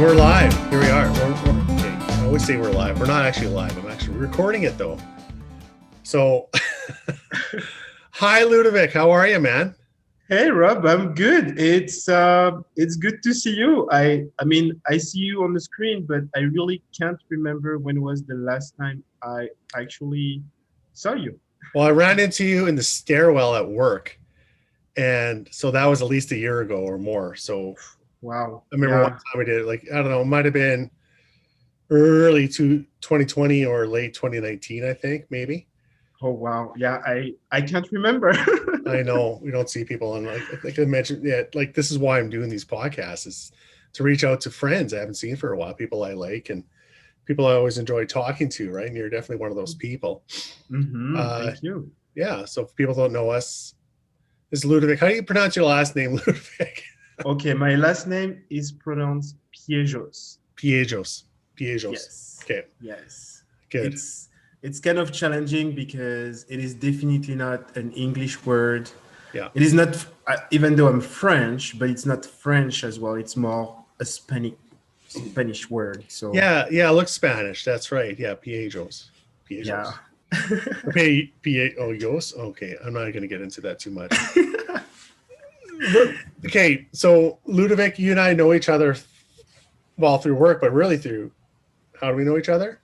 We're live. Here we are. Okay. I always say we're live. We're not actually live. I'm actually recording it though. So, hi Ludovic. How are you, man? Hey Rob, I'm good. It's good to see you. I mean I see you on the screen, but I really can't remember when was the last time I actually saw you. Well, I ran into you in the stairwell at work, and so that was at least a year ago or more. So Wow. I remember one Yeah. time we did it. Like I don't know, it might have been early to 2020 or late 2019. I think maybe. Oh wow. Yeah, I can't remember. I know we don't see people, and like I mentioned, yeah, like this is why I'm doing these podcasts is to reach out to friends I haven't seen for a while, people I like, and people I always enjoy talking to, right? And you're definitely one of those people. Uh, Thank you. yeah. So if people don't know us, this is Ludovic. How do you pronounce your last name, Ludovic? Okay, my last name is pronounced Piejos. Piejos. Piejos. Yes. Okay. Yes. Good. It's kind of challenging because it is definitely not an English word. Yeah. It is not, even though I'm French, but it's not French as well. It's more a Spanish word. So Yeah. Yeah. It looks Spanish. That's right. Yeah. Piejos. yeah. Piejos. Piejos. Okay. I'm not going to get into that too much. Okay. So Ludovic, you and I know each other well through work, but really through how do we know each other?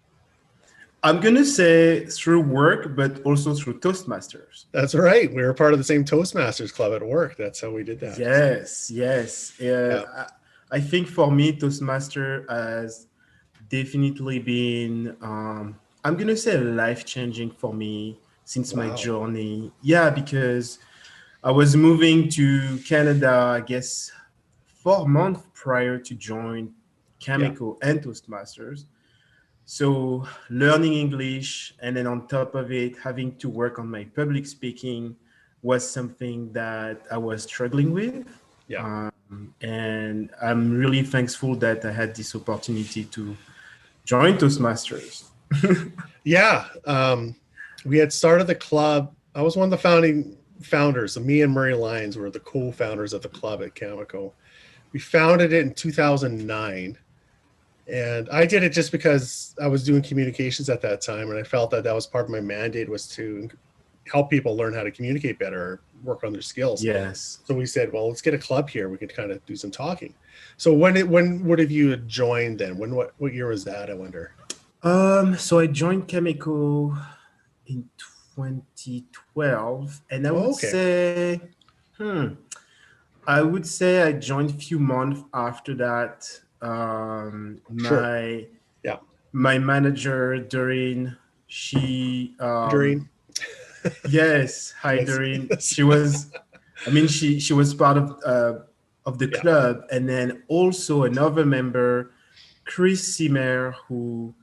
I'm gonna say through work, but also through Toastmasters. That's right. We were part of the same Toastmasters club at work. That's how we did that. Yes, yes. Yeah. I think for me, Toastmaster has definitely been, I'm gonna say, life changing for me since my Wow. journey. Yeah, because I was moving to Canada, I guess, 4 months prior to join Yeah. Cameco and Toastmasters. So learning English and then on top of it, having to work on my public speaking was something that I was struggling with. Yeah. And I'm really thankful that I had this opportunity to join Toastmasters. Yeah. We had started the club. I was one of the founding founders. So me and Murray Lyons were the co-founders of the club at Cameco. We founded it in 2009. And I did it just because I was doing communications at that time. And I felt that that was part of my mandate was to help people learn how to communicate better, work on their skills. Yes. So we said, well, let's get a club here. We could kind of do some talking. So when would have you joined then? What year was that? I wonder. So I joined Cameco in 2012, and Oh, okay. hmm, I would say I joined a few months after that. Sure. My Yeah. my manager Doreen, she Doreen. yes, hi Yes. Doreen. Yes. She was, I mean, she was part of the Yeah. club, and then also another member, Chris Simer, who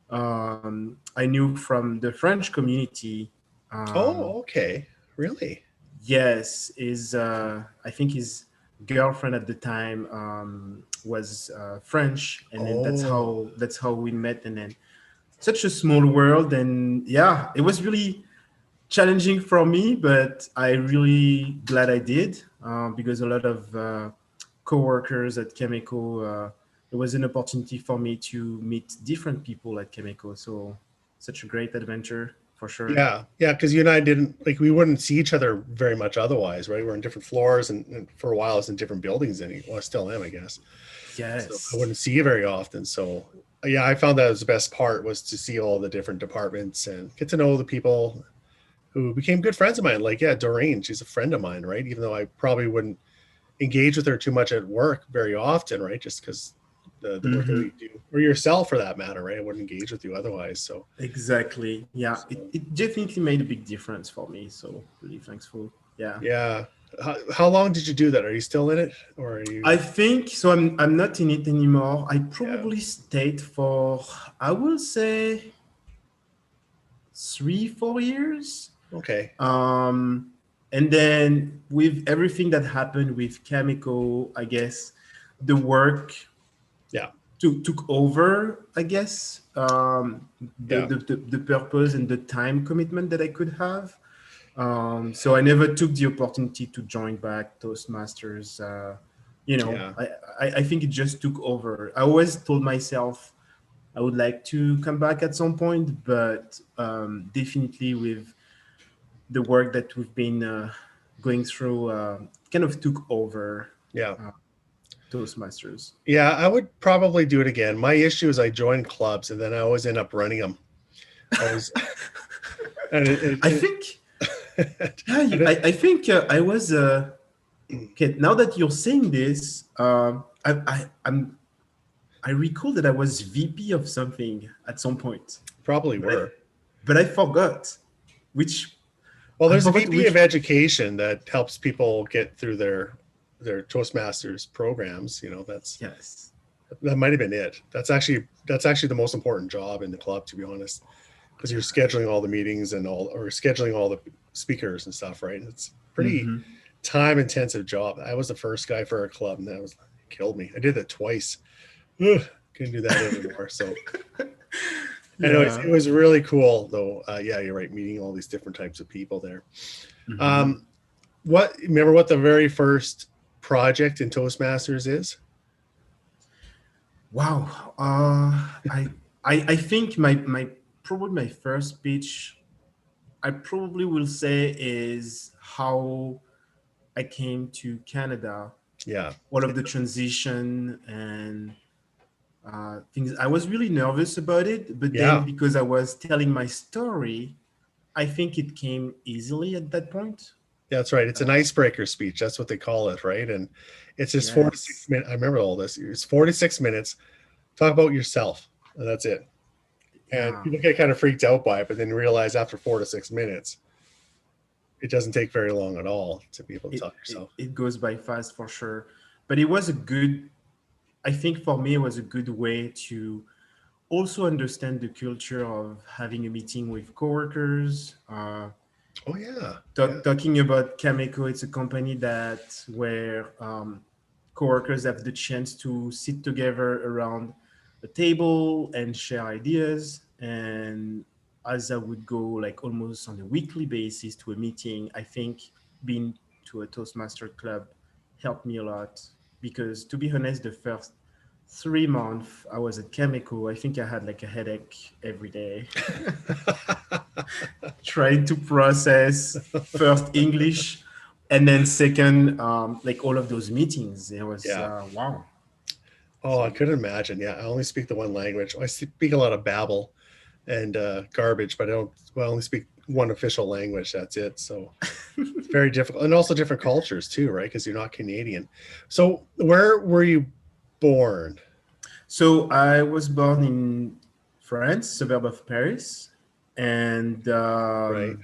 I knew from the French community. Oh, okay. Really? Yes, is I think his girlfriend at the time was French, and then Oh, that's how we met, and then such a small world, and yeah, it was really challenging for me, but I really glad I did because a lot of co-workers at Chemical, it was an opportunity for me to meet different people at Chemical. So such a great adventure for sure. yeah. Yeah. Because you and I didn't like we wouldn't see each other very much otherwise, right? We're in different floors, and for a while I was in different buildings. Well, I still am, I guess. So I Yes. wouldn't see you very often. So yeah, I found that was the best part was to see all the different departments and get to know the people who became good friends of mine. Like, yeah, Doreen, she's a friend of mine, right? Even though I probably wouldn't engage with her too much at work very often, right? Just because the work that we Hmm. do, or yourself for that matter, right? I wouldn't engage with you otherwise. Exactly. Yeah, So it definitely made a big difference for me. So really thankful. Yeah. yeah. How long did you do that? Are you still in it, or are you? I think so. I'm not in it anymore. I Yeah. probably stayed for, I will say, 3 4 years. Okay. Um, and then with everything that happened with Chemical, I guess the work Yeah. took over, I guess, Yeah. the purpose and the time commitment that I could have. So I never took the opportunity to join back Toastmasters You know, Yeah. I think it just took over. I always told myself I would like to come back at some point, but definitely with the work that we've been going through, kind of took over Yeah. uh, Toastmasters. Yeah. I would probably do it again. My issue is I join clubs and then I always end up running them. Always. And I think, yeah, and it, I think I was. Okay, now that you're saying this, I recall that I was VP of something at some point, probably but I, were. but I forgot which. Well, I there's a forgot VP of which. education that helps people get through their Toastmasters programs. Yes. That might have been it. That's actually the most important job in the club, to be honest, because you're scheduling all the meetings and scheduling all the speakers and stuff, right? It's pretty Hmm. time intensive job. I was the first guy for our club, and that killed me. I did that twice. Ugh, couldn't do that anymore. So, anyways, Yeah. it was really cool, though. Yeah, you're right. Meeting all these different types of people there. Hmm. Um, remember what the very first project in Toastmasters is? Wow. I think my probably my first speech I probably will say is how I came to Canada, Yeah, all of the transition and things. I was really nervous about it, but then yeah, because I was telling my story, I think it came easily at that point. that's right. It's Uh, an icebreaker speech. That's what they call it, right? And it's just 4 to 6 yes. minutes. I remember all this. It's 4 to 6 minutes. Talk about yourself, and that's it. And Yeah. people get kind of freaked out by it, but then realize after 4 to 6 minutes, it doesn't take very long at all to be able to It, tell it, yourself. it goes by fast for sure. But it was a good, I think for me, it was a good way to also understand the culture of having a meeting with coworkers. Oh yeah, yeah, Talking about Cameco, it's a company that where coworkers have the chance to sit together around a table and share ideas. And as I would go like almost on a weekly basis to a meeting, I think being to a Toastmaster club helped me a lot because to be honest, the first 3 months I was at Chemical, I think I had like a headache every day trying to process first English and then second, like all of those meetings. It was yeah. wow. Oh, I So couldn't imagine. Yeah, I only speak the one language. I speak a lot of Babel and garbage, but I don't. Well, I only speak one official language. That's it. So it's very difficult, and also different cultures too, right? Because you're not Canadian. So where were you born? so I was born in France, suburb of Paris, and Right.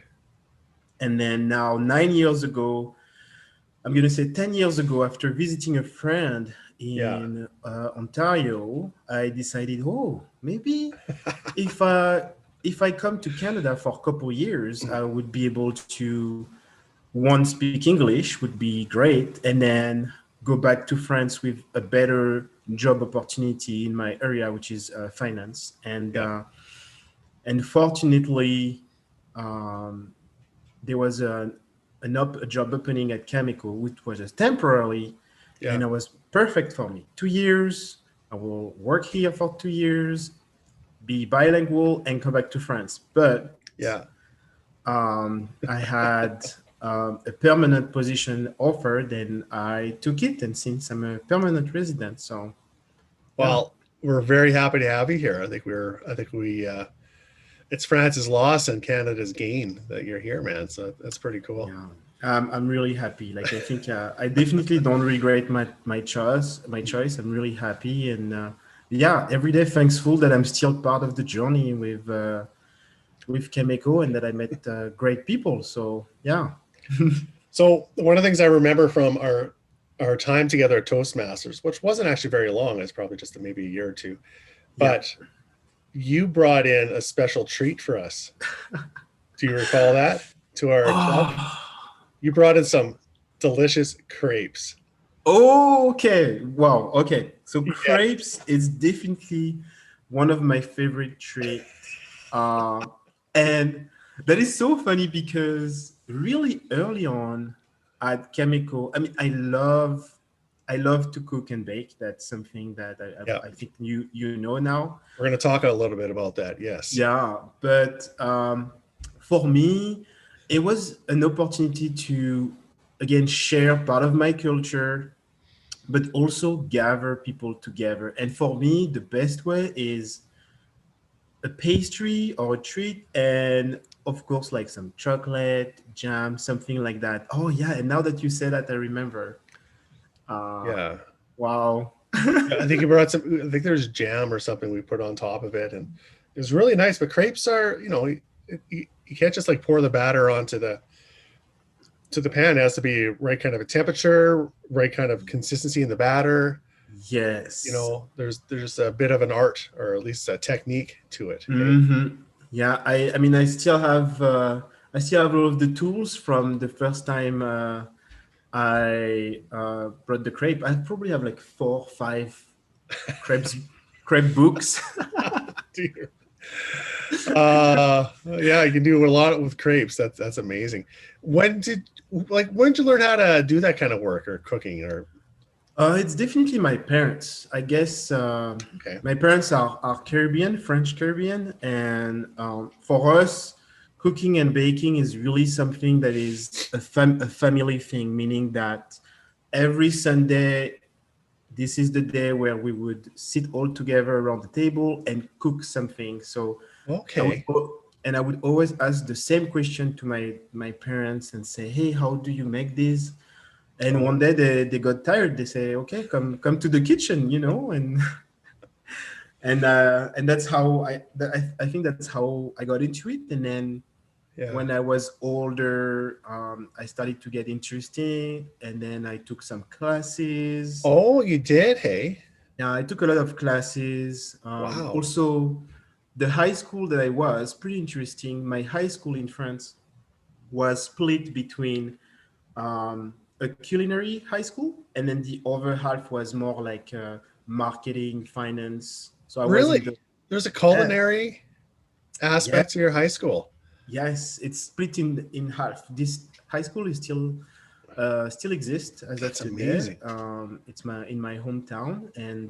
and then now 9 years ago, I'm gonna say 10 years ago, after visiting a friend Yeah. in Ontario, I decided, oh, maybe if I come to Canada for a couple years, I would be able to one speak English would be great, and then go back to France with a better job opportunity in my area, which is finance. Yeah. And fortunately, um, there was a job opening at Chemical, which was just temporarily, Yeah. and it was perfect for me. 2 years, I will work here for 2 years, be bilingual, and come back to France. But Yeah. I had a permanent position offered, and I took it. And since I'm a permanent resident, so yeah, Well, we're very happy to have you here. I think we it's France's loss and Canada's gain that you're here, man. So that's pretty cool. yeah, I'm really happy. Like I think I definitely don't regret my choice. My choice. I'm really happy, and yeah, every day thankful that I'm still part of the journey with Chemical and that I met great people. So yeah. So one of the things I remember from our time together at Toastmasters, which wasn't actually very long, it's probably just maybe a year or two, Yeah. but you brought in a special treat for us. Do you recall that to our club? Oh, You brought in some delicious crepes. okay. Wow. Okay. So Yeah. crepes is definitely one of my favorite treats. And that is so funny because really early on at Chemical, I mean, I love to cook and bake. That's something that Yeah, I think you know now. we're going to talk a little bit about that. Yes. Yeah, but for me, it was an opportunity to again share part of my culture, but also gather people together. And for me, the best way is a pastry or a treat, and of course, like some chocolate, jam, something like that. Oh yeah, and now that you say that, I remember. Uh, Yeah. wow. Yeah, I think you brought some. I think there's jam or something we put on top of it, and it was really nice. But crepes are, you can't just like pour the batter onto the pan. It has to be right kind of a temperature, right kind of consistency in the batter. Yes. There's a bit of an art, or at least a technique to it. Hey, Yeah, I mean I still have all of the tools from the first time I brought the crepe. I probably have like 4 or 5 crepes crepe books. dear. Yeah, you can do a lot with crepes. That's amazing. When did you learn how to do that kind of work or cooking or It's definitely my parents. I guess okay? my parents are Caribbean, French Caribbean, and for us, cooking and baking is really something that is a family thing, meaning that every Sunday, this is the day where we would sit all together around the table and cook something. So I would, Okay. and I would always ask the same question to my parents and say, "Hey, how do you make this?" And Oh, one day they got tired. They say, "Okay, come to the kitchen," and and that's how I think that's how I got into it. And then yeah. when I was older, I started to get interested, and then I took some classes. Oh, you did? Hey. Yeah, I took a lot of classes. Wow. Also, the high school that I was pretty interesting. My high school in France was split between a culinary high school, and then the other half was more like marketing, finance. So I was in the Really? There's a yeah, culinary yeah, aspect to your high school. yes, it's split in half. This high school is still exists as of That's today. amazing. It's in my hometown, and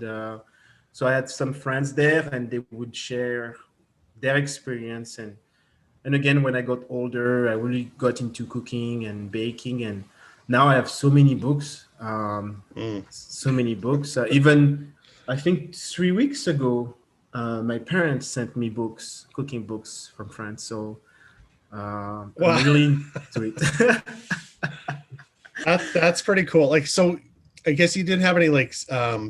so I had some friends there, and they would share their experience. And again, when I got older, I really got into cooking and baking, and now I have so many books. Mm. So many books. Even I think 3 weeks ago, my parents sent me books, cooking books from France. So I'm Wow. really into it. That's pretty cool. Like, so I guess you didn't have any like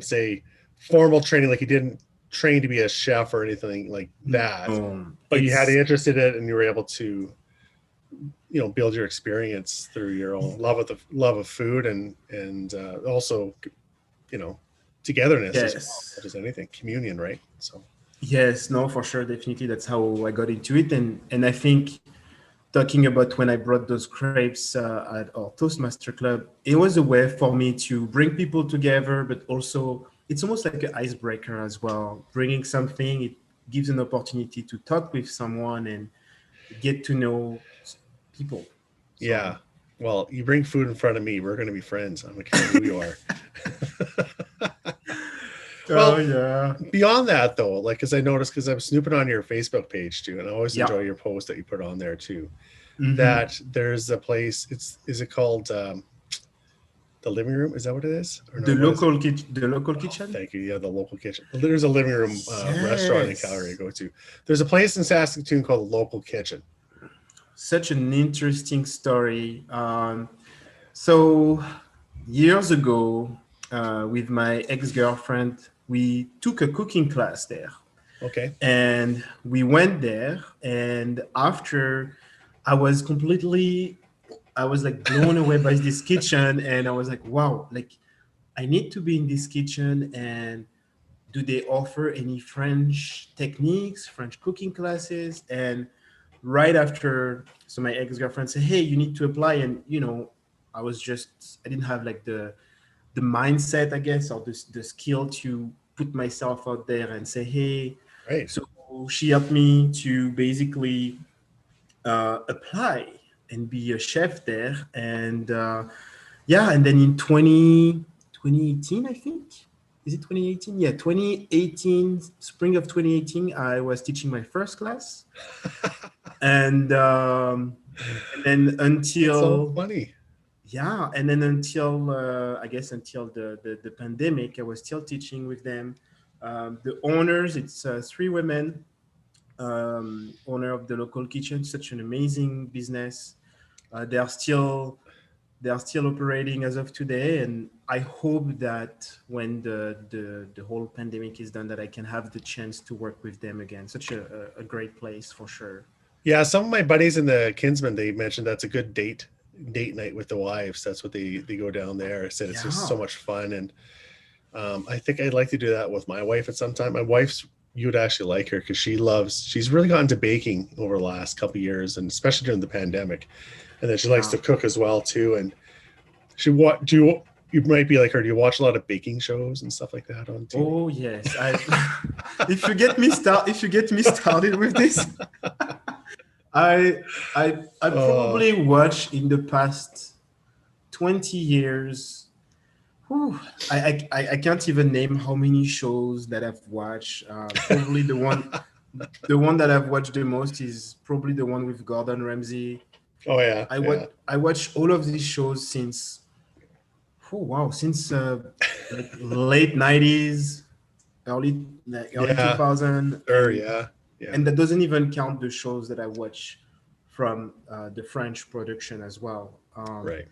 say formal training, like you didn't train to be a chef or anything like that, but you had It's the interest in it and you were able to, build your experience through your own love of food and also, you know, togetherness as well, yes. as much as anything, communion, right? So Yes, no, for sure, definitely. That's how I got into it, and I think talking about when I brought those crepes at our Toastmaster Club, it was a way for me to bring people together, but also it's almost like an icebreaker as well. Bringing something, it gives an opportunity to talk with someone and get to know people. yeah. So Well, you bring food in front of me, we're going to be friends. I don't care who you are. oh Well, yeah, beyond that though, like because I noticed because I'm snooping on your Facebook page too, and I always yeah. enjoy your post that you put on there too. Hmm. That there's a place. Is it called the living room? Is that what it is? Or no? What is it? The local Oh, kitchen. thank you. Yeah, the local kitchen. There's a living room restaurant in Calgary I Yes. go to. There's a place in Saskatoon called the Local Kitchen. Such an interesting story. So years ago, with my ex-girlfriend, we took a cooking class there, Okay. and we went there. And after, I was completely, I was like blown away by this kitchen, and I was like, wow, like I need to be in this kitchen. And do they offer any French techniques, French cooking classes? And right after, so my ex-girlfriend said, hey, you need to apply. And I didn't have like the mindset, I guess, or the skill to put myself out there and say, hey. Right. So she helped me to basically apply and be a chef there. And yeah, and then in 2020, 2018, I think. Is it 2018? Yeah, 2018, spring of 2018, I was teaching my first class. And then That's so until, funny. yeah, and then until, I guess until the pandemic, I was still teaching with them. The owners, it's three women, owner of the local kitchen, such an amazing business. They are still operating as of today, and I hope that when the whole pandemic is done, that I can have the chance to work with them again. Such a great place for sure. Yeah, some of my buddies in the Kinsman, they mentioned that's a good date night with the wives. That's what they go down there. I said it's just Yeah. so much fun, and I think I'd like to do that with my wife at some time. My wife's you would actually like her because she's really gotten into baking over the last couple of years, and especially during the pandemic. And then she likes Yeah. to cook as well too. And she what do you might be like her. Do you watch a lot of baking shows and stuff like that on TV? Oh yes. I if you get me started with this, I Oh, probably watched in the past 20 years. Whew, I can't even name how many shows that I've watched. Probably the one that I've watched the most is probably the one with Gordon Ramsay. oh yeah, yeah, I watch all of these shows since, oh wow, since like late 90s, early yeah. 2000, Sure, yeah, yeah. and that doesn't even count the shows that I watch from the French production as well. Right.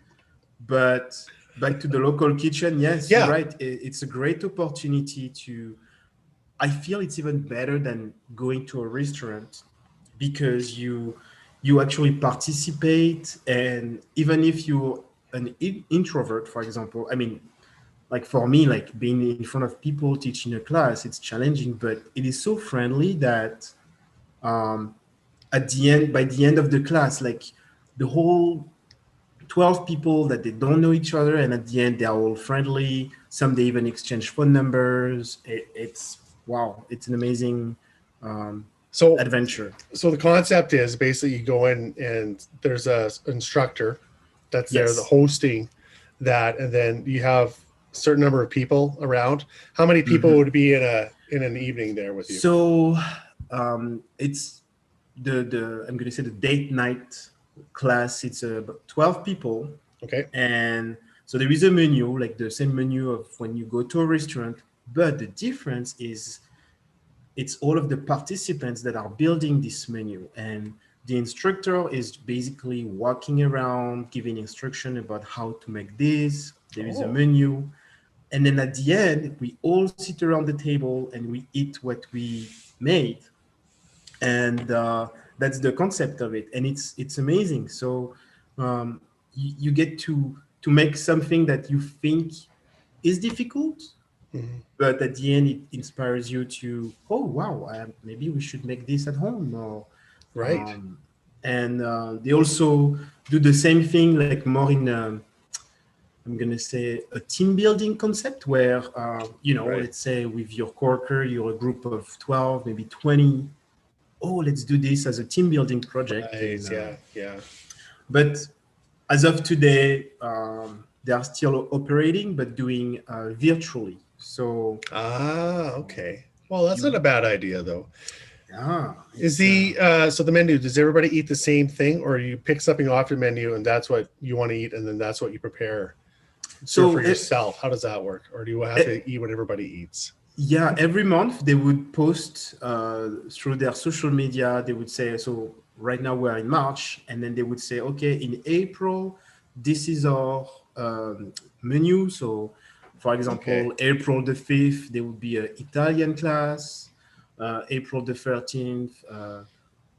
But back to the local kitchen, yes, you're Yeah. right. It's a great opportunity to. I feel it's even better than going to a restaurant because you actually participate, and even if you're an introvert, for example, I mean, like for me, like being in front of people teaching a class, it's challenging, but it is so friendly that um, at the end, by the end of the class, like the whole 12 people that they don't know each other, and at the end they're all friendly. Some they even exchange phone numbers. It's wow, it's an amazing um, So adventure. so the concept is basically you go in and there's a instructor that's there, the Yes. hosting that, and then you have a certain number of people around. How many people Mhm. would be in an evening there with you? So it's the I'm going to say the date night class. It's about 12 people, Okay. and so there is a menu, like the same menu of when you go to a restaurant, but the difference is it's all of the participants that are building this menu, and the instructor is basically walking around giving instruction about how to make this. There is a Oh, menu, and then at the end we all sit around the table and we eat what we made, and that's the concept of it, and it's amazing. So you get to make something that you think is difficult, mhm. but at the end it inspires you to, oh wow, maybe we should make this at home, or Right. um, and they also do the same thing, like more in I'm gonna say a team building concept where Right. let's say with your coworker, you're a group of 12, maybe 20. Oh, let's do this as a team building project, and Nice. Yeah. Yeah. but as of today, they are still operating but doing virtually. So Okay. Well, that's not you a bad idea though. yeah, Is it's the so the menu, does everybody eat the same thing, or you pick something off your menu and that's what you want to eat and then that's what you prepare for so yourself? How does that work? Or do you have to eat what everybody eats? yeah, every month they would post through their social media. They would say, so right now we're in March, and then they would say, okay, in April, this is our menu. So, for Okay. example, April the 5th, there would be an Italian class. April the 13th,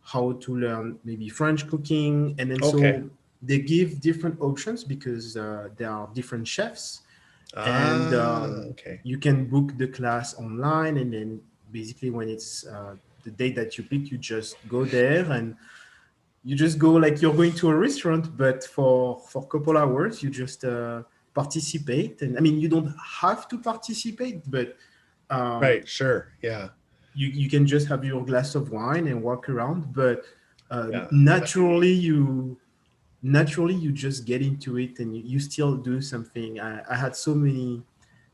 how to learn maybe French cooking. And then Okay. so they give different options because there are different chefs, and Okay. you can book the class online, and then basically when it's the day that you pick, you just go there, and you just go like you're going to a restaurant, but for a couple hours you just participate. And I mean, you don't have to participate, but um, Right. Sure. Yeah. you can just have your glass of wine and walk around, but Yeah. That'd be neat. naturally you just get into it, and you still do something. I had so many.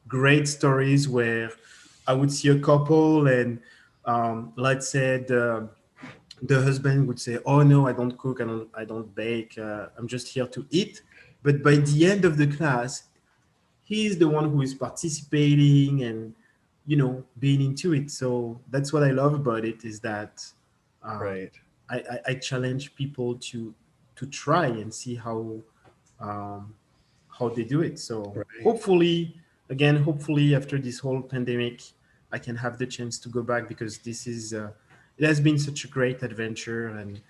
great stories where I would see a couple and let's say the husband would say, "Oh no, I don't cook, I don't bake. I'm just here to eat." But by the end of the class, he's the one who is participating and being into it. So that's what I love about it is that um, Right. I challenge people to try and see um, how they do it. So Right. hopefully after this whole pandemic, I can have the chance to go back because it has been such a great adventure and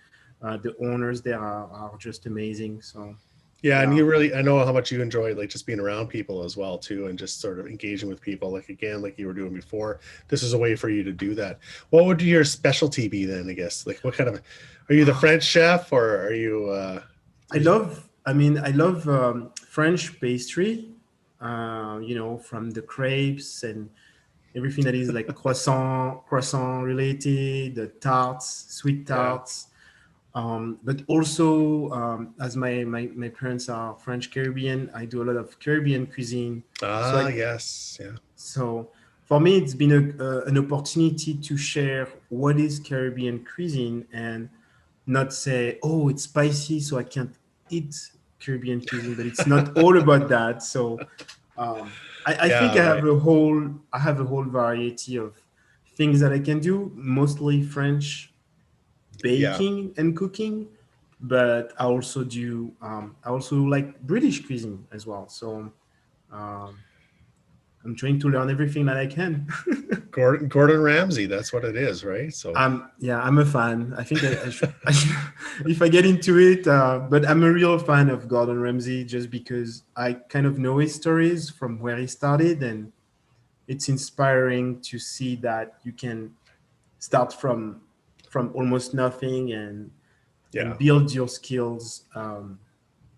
the owners there are just amazing. So Yeah, and yeah. you really, I know how much you enjoy like just being around people as well too, and just sort of engaging with people. Like again, like you were doing before, this is a way for you to do that. What would your specialty be then? I guess like what kind of, are you the French chef or are you? I love French pastry, from the crepes and everything that is like croissant related, the tarts, sweet Yeah. tarts. But also, as my parents are French Caribbean, I do a lot of Caribbean cuisine. So Ah, yes. Yeah. so for me, it's been an opportunity to share what is Caribbean cuisine and not say, oh, it's spicy, so I can't eat Caribbean cuisine. But it's not all about that. So I think Yeah. Right. I have a whole variety of things that I can do, mostly French Yeah. baking and cooking, but I also like British cuisine as well. So um, I'm trying to learn everything that I can. Gordon Ramsay. That's what it is, right? So I'm a fan. I think I should if I get into it, but I'm a real fan of Gordon Ramsay just because I kind of know his stories from where he started, and it's inspiring to see that you can start from almost nothing and yeah. build your skills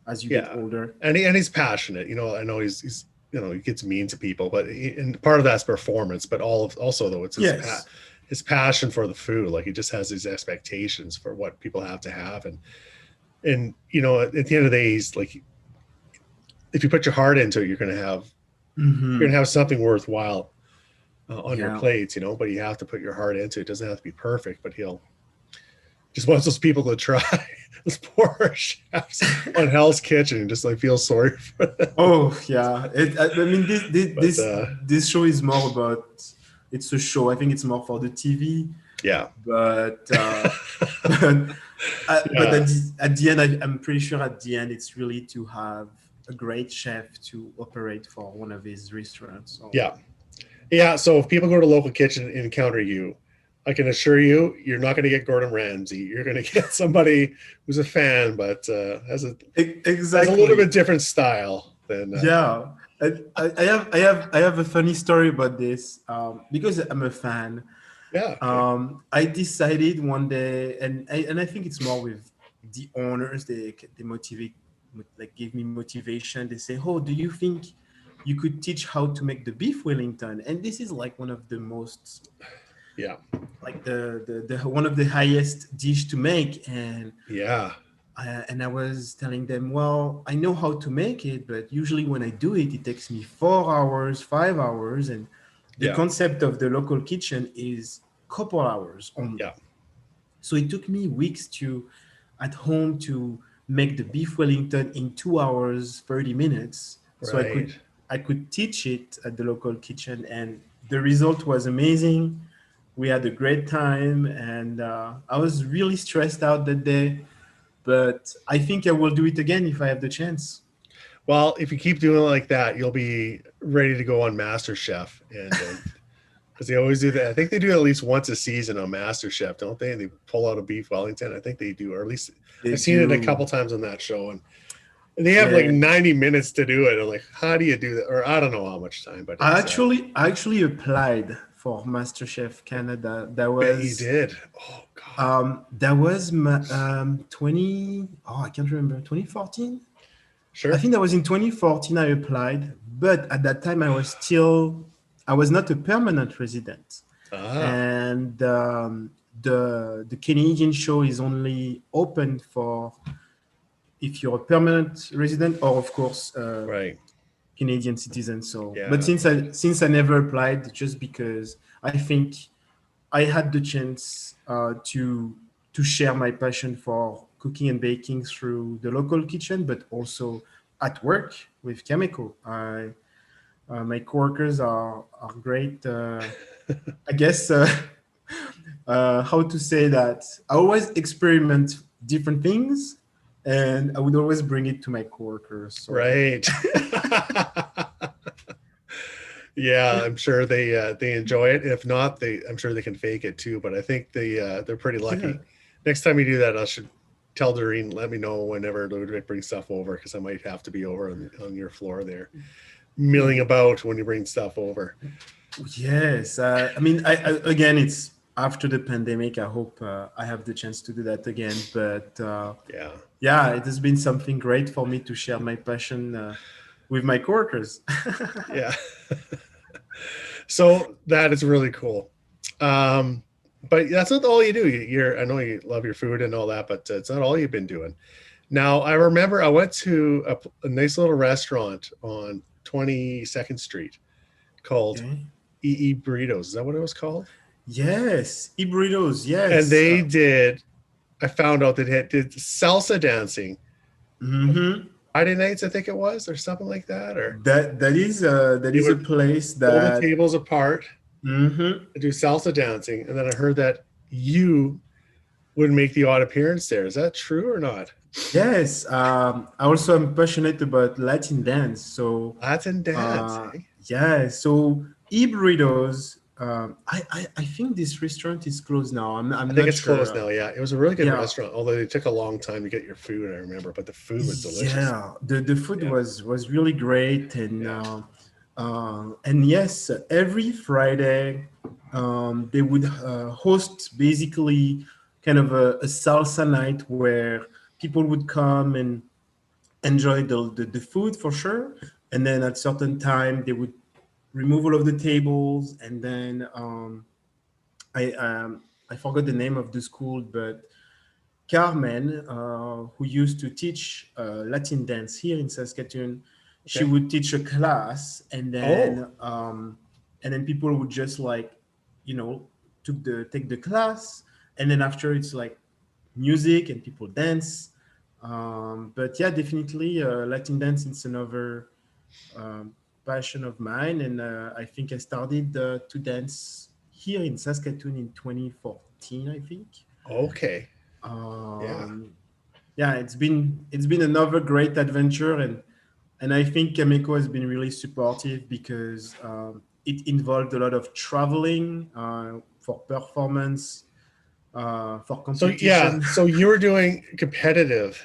as you get Yeah, older. and he's passionate. You know, I know he's he gets mean to people, but and part of that's performance, but also though it's Yes. his passion for the food. Like he just has these expectations for what people have to have, and at the end of the day, he's like, if you put your heart into it, you're Hmm. gonna have something worthwhile on your Yeah. plate. But you have to put your heart into it. It doesn't have to be perfect, but he'll just wants those people to try. Those poor chefs on Hell's Kitchen and just like feel sorry for them. Oh yeah. I mean, But this show is more about. It's a show. I think it's more for the TV, yeah, but but but yeah, at the end, I'm pretty sure at the end it's really to have a great chef to operate for one of his restaurants. So yeah, yeah. So if people go to local kitchen and encounter you, I can assure you, you're not going to get Gordon Ramsay. You're going to get somebody who's a fan, but has a little exactly. bit different style than. Yeah, I have a funny story about this because I'm a fan. Yeah. Okay. I decided one day, and I think it's more with the owners. They motivate, like give me motivation. They say, "Oh, do you think you could teach how to make the beef Wellington?" And this is like one of the most Yeah. like the one of the highest dish to make, Yeah. and I was telling them, well, I know how to make it, but usually when I do it, it takes me 4 hours, 5 hours, and the Yeah. concept of the local kitchen is couple hours only. Yeah. So it took me weeks to at home to make the beef Wellington in 2 hours, 30 minutes. So Right. I could teach it at the local kitchen, and the result was amazing. We had a great time, and I was really stressed out that day, but I think I will do it again if I have the chance. Well, if you keep doing it like that, you'll be ready to go on MasterChef, and because they always do that. I think they do it at least once a season on MasterChef, don't they? They pull out a beef Wellington. I think they do, or at least They I've seen it a couple do. times on that show, and they have like Yeah. 90 minutes to do it. I'm like, how do you do that? Or I don't know how much time, but I it's actually I actually applied for MasterChef Canada. bet you did. Oh God, That was 20, oh, I can't remember, 2014. I sure. think that was in 2014 I applied, but at that time I was not a permanent resident. Ah, And the Canadian show is only open for if you're a permanent resident or of course right. Canadian citizen. So, but Yeah. since I never applied, just because I think I had the chance to share my passion for cooking and baking through the local kitchen, but also at work with Chemical. My coworkers are great. I guess how to say that I always experiment different things, and I would always bring it to my coworkers. So Right. Yeah, I'm sure they enjoy it. If not, I'm sure they can fake it too. But I think they're pretty yeah, lucky. Next time you do that, I should tell Doreen. Let me know whenever Ludwig brings stuff over because I might have to be over on your floor there, milling about when you bring stuff over. yes. I mean, again, it's after the pandemic. I hope I have the chance to do that again. But Yeah, yeah, it has been something great for me to share my passion with my coworkers. yeah. So that is really cool. Um, but that's not all you do. I know you love your food and all that, but it's not all you've been doing. Now, I remember I went to a nice little restaurant on 22nd Street called Okay. EE Burritos. Is that what it was called? Yes, e-burritos. And Yes. they did, I found out that they did salsa dancing Mhm. Friday nights, I think it was, or something like that. Or That they is a would place pull the that. tables apart Mhm. and do salsa dancing. And then I heard that you would make the odd appearance there. Is that true or not? Yes, I also am passionate about Latin dance. So, Latin dance, uh, eh? yeah, so e-burritos. I think this restaurant is closed now. I I'm think not it's closed sure. now. Yeah, it was a really good Yeah, restaurant, although it took a long time to get your food. I remember, but the food was delicious. yeah. The food Yeah, was really great, yeah. and yes, every Friday, they would host basically kind of a salsa night where people would come and enjoy the food for sure. And then at certain time, they would remove all of the tables. And then I forgot the name of the school, but Carmen, who used to teach Latin dance here in Saskatoon, she Okay. would teach a class, Oh, and then people would just like, you know, take the class, and then after it's like music and people dance. But yeah, definitely Latin dance is another um, passion of mine, and I think I started to dance here in Saskatoon in 2014, I think. okay. Yeah. Um, yeah, it's been another great adventure, and I think Cameco has been really supportive because it involved a lot of traveling for performance, for So yeah, competition. so you were doing competitive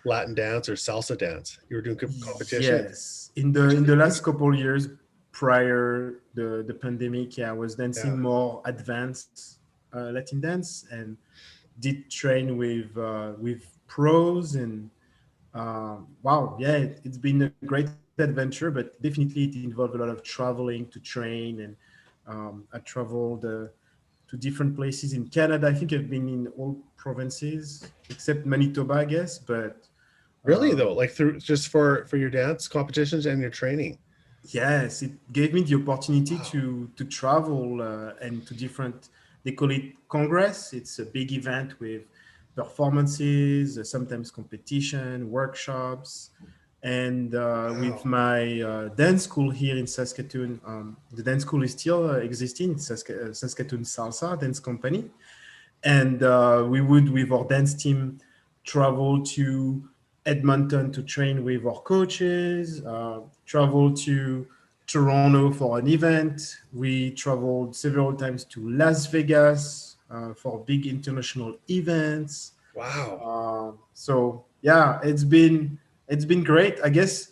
Latin dance or salsa dance. You were doing competition. Yes, in the last couple years prior the pandemic, yeah, I was Yeah. dancing more advanced Latin dance and did train with pros and wow, yeah, it's been a great adventure, but definitely it involved a lot of traveling to train. And I traveled to different places in Canada. I think I've been in all provinces except Manitoba, I guess. But Really though, um, like through just for your dance competitions and your training. yes, it gave me the opportunity Wow. to travel and to different. They call it Congress. It's a big event with performances, sometimes competition, workshops, and with Wow. my dance school here in Saskatoon. The dance school is still existing. It's Saskatoon Salsa Dance Company, and we would, with our dance team, travel to Edmonton to train with our coaches, travel to Toronto for an event. We traveled several times to Las Vegas for big international events. Wow. So yeah, it's been great. I guess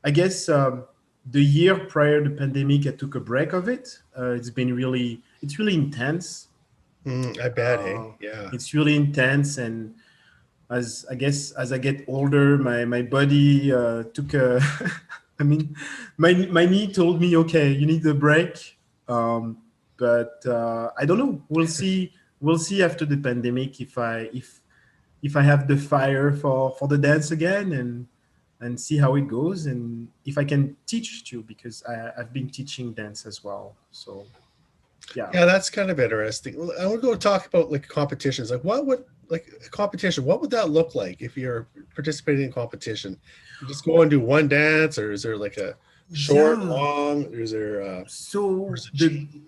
the year prior to the pandemic, I took a break of it. It's really intense. I bet. Hey. uh, Yeah. it's really intense, and as I get older, my body took a. I mean, my knee told me, okay, you need a break. Um, but I don't know. We'll see. We'll see after the pandemic if I have the fire for the dance again, and see how it goes, and if I can teach too, because I've been teaching dance as well. So yeah. Yeah, that's kind of interesting. Well, I want to go talk about like competitions. Like, what would like a competition? What would that look like if you're participating in competition? You just go and do one dance, or is there like a short, Yeah. long? Or is there or So is it change?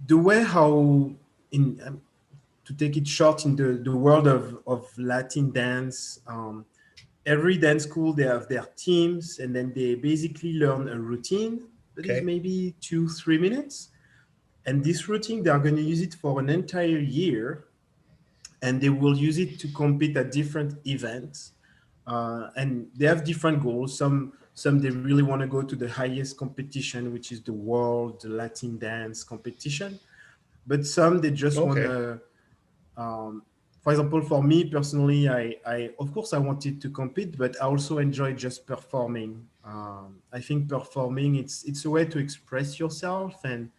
the way how in to take it short, in the world of Latin dance, every dance school, they have their teams, and then they basically learn a routine that is Okay, maybe 2 3 minutes, and this routine they are going to use it for an entire year, and they will use it to compete at different events, and they have different goals. Some they really want to go to the highest competition, which is the world Latin dance competition, but some they just want okay, to, for example, for me personally, I of course I wanted to compete, but I also enjoy just performing. I think performing, it's a way to express yourself and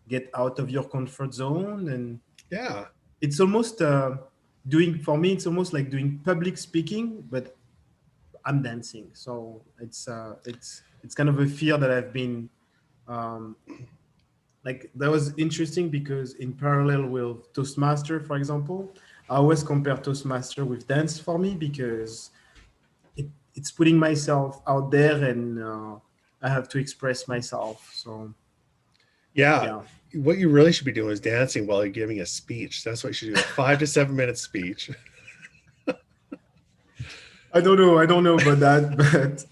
get out of your comfort zone, and yeah, it's almost doing, for me it's almost like doing public speaking, but I'm dancing. So it's kind of a fear that I've been, um, like, that was interesting because in parallel with Toastmaster, for example, I always compare Toastmaster with dance for me, because it's putting myself out there, and I have to express myself. So yeah. yeah. What you really should be doing is dancing while you're giving a speech. That's what you should do. A 5 to 7 minute speech. I don't know about that,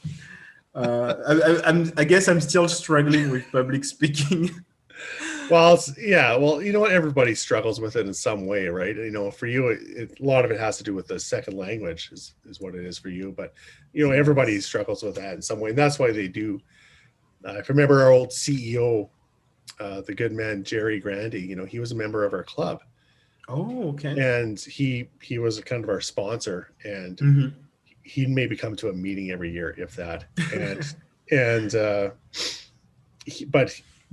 but I guess I'm still struggling with public speaking. Well, it's, yeah. Well, you know what? Everybody struggles with it in some way, right? You know, for you, a lot of it has to do with the second language, is what it is for you. But you know, everybody Yes. struggles with that in some way, and that's why they do. If you remember our old CEO, the good man Jerry Grandy, you know, he was a member of our club, Oh, okay. and he was kind of our sponsor, and Hmm. he'd maybe come to a meeting every year, if that, and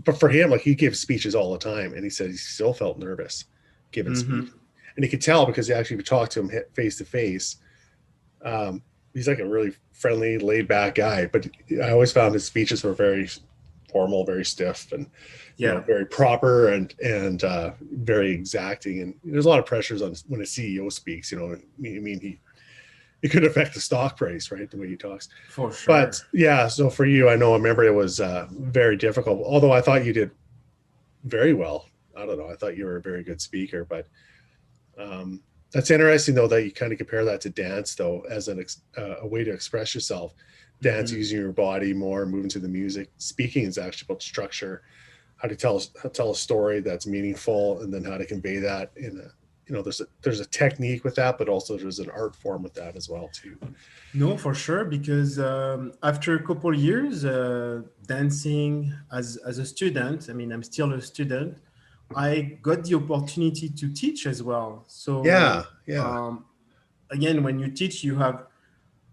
but for him, like he gives speeches all the time, and he said he still felt nervous giving speech, Hmm. and he could tell because he actually talked to him face to face. Um, he's like a really friendly, laid back guy, but I always found his speeches were very formal, very stiff, and you know, Yeah, very proper and very exacting. And there's a lot of pressures on when a CEO speaks. You know, I mean he it could affect the stock price, right? The way he talks. for But sure. yeah, so for you, I know, I remember it was very difficult. Although I thought you did very well. I don't know. I thought you were a very good speaker, but that's interesting though that you kind of compare that to dance though as a way to express yourself. Dance Hmm. using your body more, moving to the music. Speaking is actually about structure, how to tell a story that's meaningful, and then how to convey that in a you know there's a technique with that, but also there's an art form with that as well too. No, for sure. Because after a couple years dancing as a student, I mean, I'm still a student. I got the opportunity to teach as well. Yeah, So yeah, again, when you teach, you have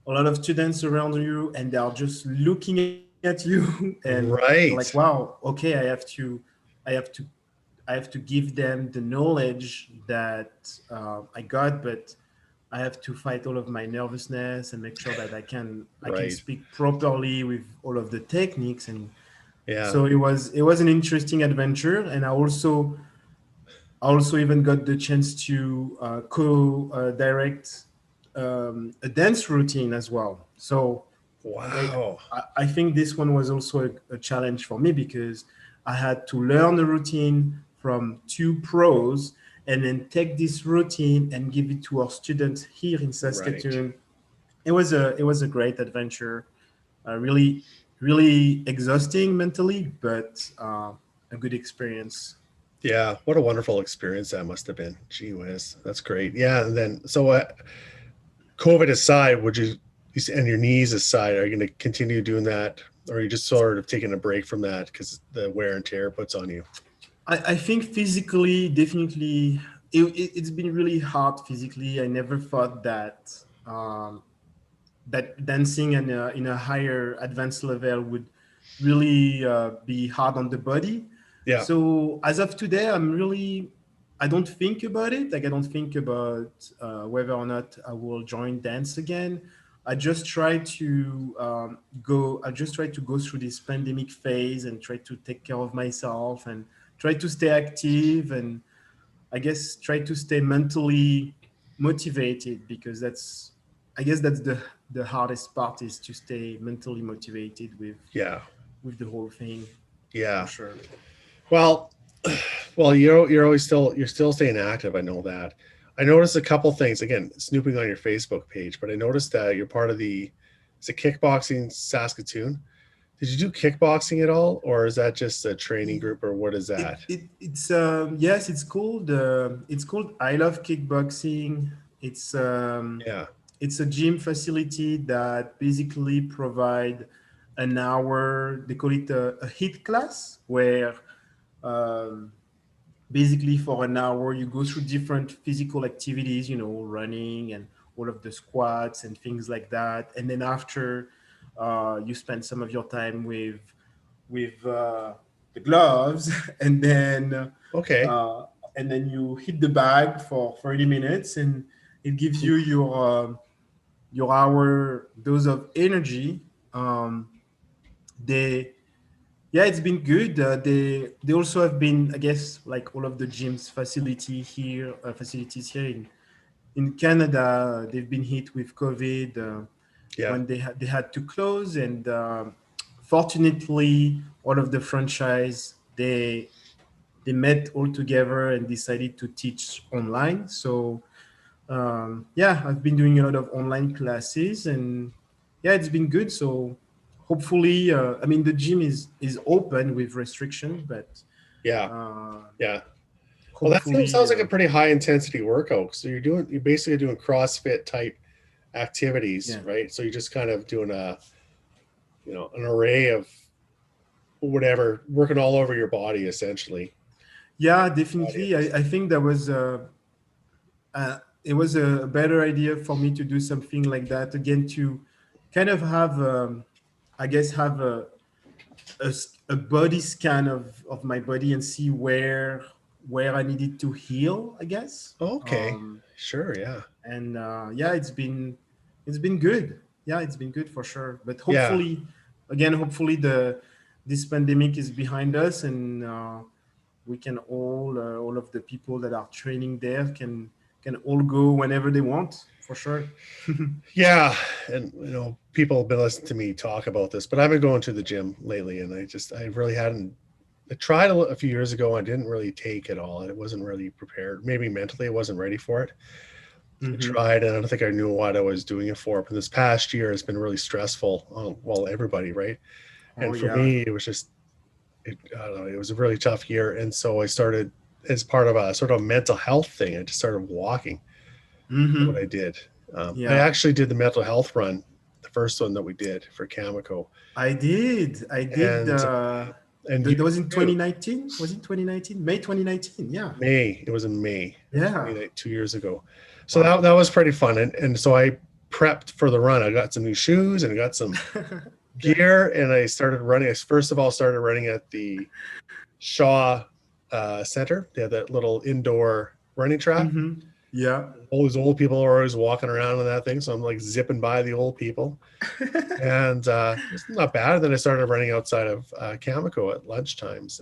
a lot of students around you, and they are just looking at you, and they're like, right, "Wow, okay, I have to, I have to give them the knowledge that I got, but I have to fight all of my nervousness and make sure that I can right. speak properly with all of the techniques." And Yeah, so it was an interesting adventure, and I also even got the chance to co-direct a dance routine as well. So like wow, I think this one was also a challenge for me, because I had to learn a routine from two pros, and then take this routine and give it to our students here in right. Saskatoon. It was a great adventure, really really exhausting mentally, but a good experience. Yeah, what a wonderful experience that must have been. Gee whiz, that's great. Yeah, and then so COVID aside, would you and your knees aside, are you going to continue doing that, or are you just sort of taking a break from that because the wear and tear puts on you? I think physically, definitely, it's been really hard physically. I never thought that dancing in a higher advanced level would really be hard on the body. Yeah, So as of today, I don't think about it. Like, I don't think about whether or not I will join dance again. I just try to I just try to go through this pandemic phase and try to take care of myself and try to stay active, and I guess try to stay mentally motivated, because I guess that's the hardest part, is to stay mentally motivated Yeah. with the whole thing, for Yeah. sure. Well, well, you're still staying active. I know that. I noticed a couple things. Again, snooping on your Facebook page, but I noticed that you're part of the is it kickboxing Saskatoon. Did you do kickboxing at all, or is that just a training group, or what is that? It's yes, it's called I Love Kickboxing. It's um, Yeah. it's a gym facility that basically provide an hour. They call it a HIIT class, where um, basically for an hour you go through different physical activities, running and all of the squats and things like that. And then after, you spend some of your time with the gloves, and then Okay. uh, you hit the bag for 30 minutes, and it gives you your hour dose of energy. They Yeah, it's been good. They also have been, I guess, like all of the gyms facilities here in Canada, they've been hit with COVID, Yeah. when they had to close, and fortunately, all of the franchise, they met all together and decided to teach online. So yeah, I've been doing a lot of online classes, and yeah, it's been good. So hopefully, I mean, the gym is open with restriction, but Yeah. uh, Yeah. Well, that hopefully, sounds like a pretty high intensity workout. So you're basically doing CrossFit type activities, yeah, right? So you're just kind of doing an array of whatever, working all over your body essentially. yeah, Body definitely. at this. I think that was it was a better idea for me to do something like that again, to kind of have, I guess, have a body scan of my body and see where I needed to heal, I guess. Okay. Sure. Yeah. And yeah, it's been good. Yeah, it's been good for sure. But Yeah. hopefully, again, hopefully the this pandemic is behind us, and we can all of the people that are training there can all go whenever they want, for sure. Yeah. And people have been listening to me talk about this, but I've been going to the gym lately, and I really hadn't. I tried a few years ago. I didn't really take it all. It wasn't really prepared. Maybe mentally, I wasn't ready for it. I Hmm. tried, and I don't think I knew what I was doing it for. But this past year has been really stressful. Well, everybody, right? Oh And for yeah. me, it was just, I don't know, it was a really tough year. And so I started, as part of a sort of mental health thing, I just started walking. What Hmm. I did. I Yeah, actually did the mental health run, the first one that we did for Cameco, I did and you that was in too. 2019. Was it 2019? May 2019? Yeah. May. It was in May of Yeah. 2 years ago. So Wow. that was pretty fun. And so I prepped for the run. I got some new shoes and I got some Yeah. gear, and I started running. I first of all started running at the Shaw Center. They have that little indoor running track. Hmm. Yeah. All these old people are always walking around on that thing. So I'm like zipping by the old people. And it's not bad. And then I started running outside of Cameco at lunchtimes.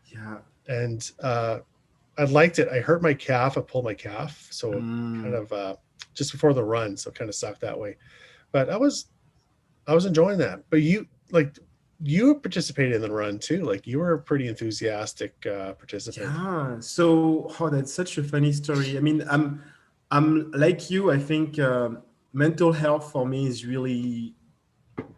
Yeah. And I liked it. I hurt my calf. I pulled my calf. So kind Mm. of just before the run. So it kind of sucked that way. But I was enjoying that. But you participated in the run too. Like you were a pretty enthusiastic participant. Yeah. So, oh, that's such a funny story. I mean, I'm like you. I think mental health for me is really,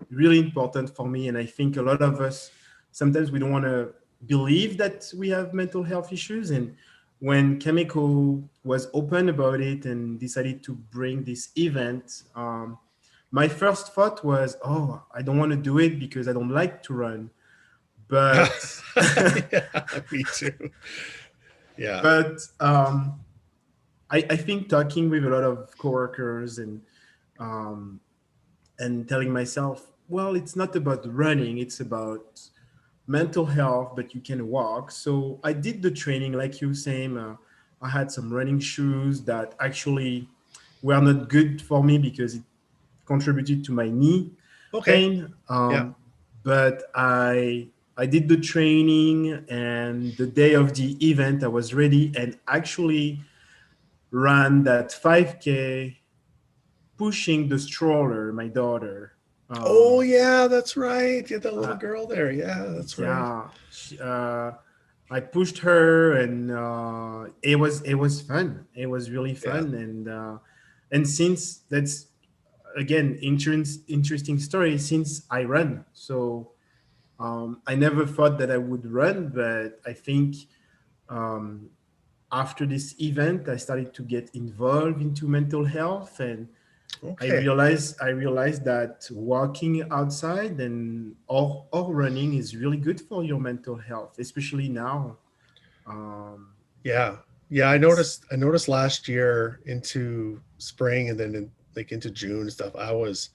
really important for me, and I think a lot of us sometimes we don't want to believe that we have mental health issues. And when Chemical was open about it and decided to bring this event, my first thought was, oh, I don't want to do it because I don't like to run. But Yeah, me too. Yeah. but I think talking with a lot of coworkers um, and telling myself, well, it's not about running, it's about mental health, but you can walk. So I did the training, like you saying. I had some running shoes that actually were not good for me because it contributed to my knee Okay. pain. Yeah. But I did the training, and the day of the event, I was ready and actually ran that 5K pushing the stroller, my daughter. Oh Um, yeah, that's right. You had that little uh, girl there. Yeah, that's right. yeah, I pushed her, and it was fun. It was really Yeah. fun, and since that's again interesting story. Since I run, so I never thought that I would run, but I think um, after this event, I started to get involved into mental health, and Okay. I realized that walking outside or running is really good for your mental health, especially now. Um, Yeah. Yeah, I noticed last year into spring and then like into June and stuff, I was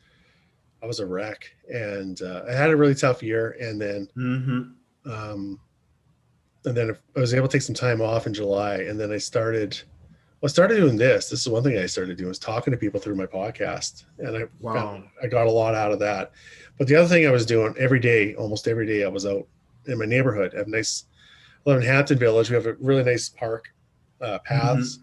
a wreck and I had a really tough year mhm. um and then I was able to take some time off in July and then I started doing this. This is one thing I started doing was talking to people through my podcast and I found Wow. I got a lot out of that. But the other thing I was doing every day, almost every day I was out in my neighborhood. I have nice I live in Hampton Village. We have a really nice park paths, Mhm.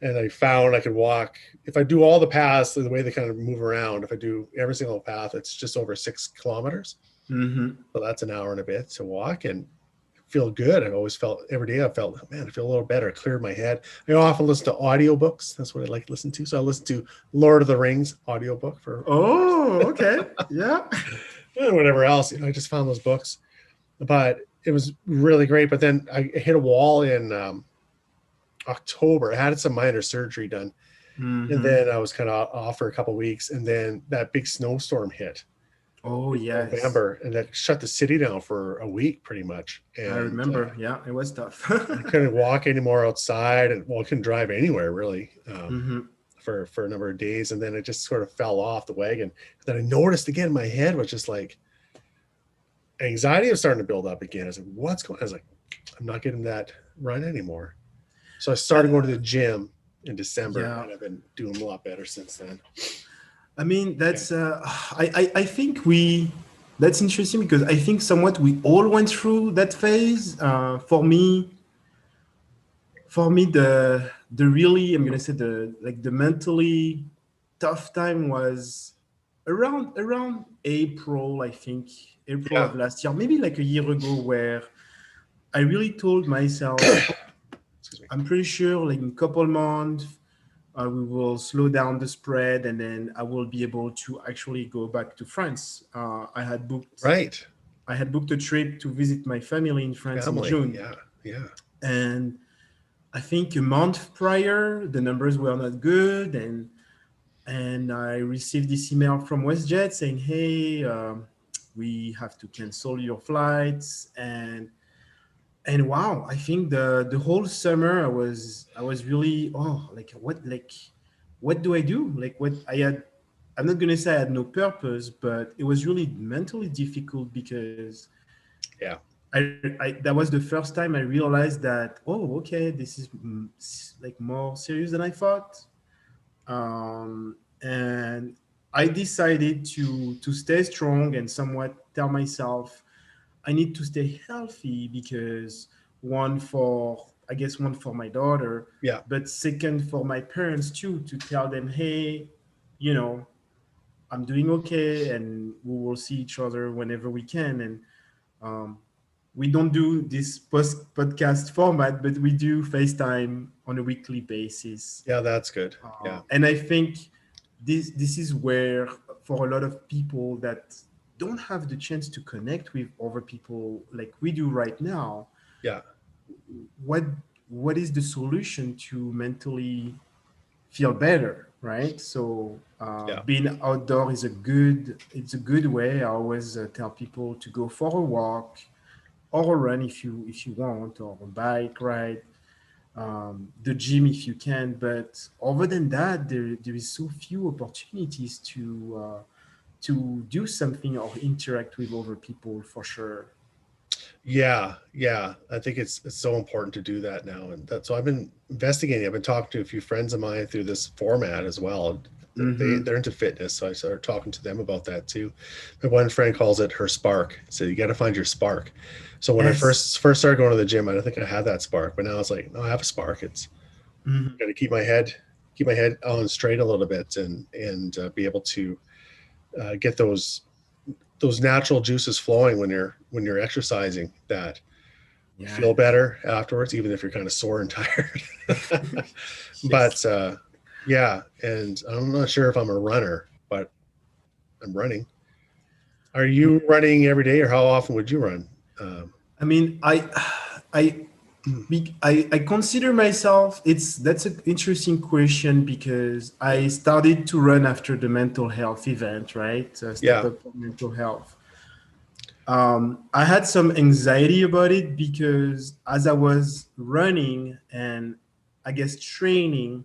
and I found I could walk if I do all the paths the way they kind of move around. If I do every single path, it's just over 6 kilometers. Mhm. So that's an hour and a bit to walk and feel good. I always felt every day I felt, man, I feel a little better. I cleared my head. I often listen to audiobooks. That's what I like to listen to. So I listen to Lord of the Rings audiobook for Oh, okay. Yeah. whatever else. I just found those books, but it was really great. But then I hit a wall in October. I had some minor surgery done. And Mhm. then I was kind of off for a couple of weeks. And then that big snowstorm hit Oh, in yes. November and that shut the city down for a week pretty much. I And remember. Yeah, it was tough. I couldn't walk anymore outside and well, I couldn't drive anywhere really Mhm. for a number of days. And then it just sort of fell off the wagon. Then I noticed again, my head was just like anxiety was starting to build up again. I was like, what's going on? I was like, I'm not getting that run anymore. So I started going to the gym in December Yeah. and I've been doing a lot better since then. I mean, Yeah. I think that's interesting because I think somewhat we all went through that phase. For me, the really, I'm gonna say the mentally tough time was around April, I think, April Yeah. of last year, maybe like a year ago, where I really told myself, oh, Excuse me. I'm pretty sure like in a couple months we will slow down the spread, and then I will be able to actually go back to France. Right. I had booked a trip to visit my family in France in Family. June, Yeah. Yeah. and I think a month prior the numbers were not good, and I received this email from WestJet saying, "Hey, we have to cancel your flights," and wow, I think the whole summer I was really, oh, like what do I do, like what I had. I'm not gonna say I had no purpose, but it was really mentally difficult because Yeah. that was the first time I realized that, oh, okay, this is like more serious than I thought. And I decided to stay strong and somewhat tell myself I need to stay healthy because one for my daughter, Yeah. but second for my parents too, to tell them, hey, you know, I'm doing okay, and we will see each other whenever we can. And um, we don't do this podcast format, but we do FaceTime on a weekly basis. Yeah. That's good. Yeah. And I think this is where, for a lot of people that don't have the chance to connect with other people like we do right now, Yeah. what what is the solution to mentally feel better, right? So Yeah. being outdoor is a good way. I always tell people to go for a walk or a run if you want, or a bike ride, the gym if you can. But other than that, there is so few opportunities to do something or interact with other people, for sure. Yeah. Yeah. I think it's so important to do that now. And that's so I've been investigating. I've been talking to a few friends of mine through this format as well. They're into fitness, so I started talking to them about that too. My one friend calls it her spark. So you got to find your spark. So when I Yes. first started going to the gym, I don't think I had that spark, but now it's like, no, I have a spark. It's Mhm. got to keep my head on straight a little bit, and be able to get those natural juices flowing when you're exercising. That you feel Yes. better afterwards, even if you're kind of sore and tired. Yes. But yeah, and I'm not sure if I'm a runner, but I'm running. Are you running every day, or how often would you run? Um, I mean, I, I consider myself. That's an interesting question because I started to run after the mental health event, right? Step yeah. up for mental health. I had some anxiety about it because as I was running and I guess training,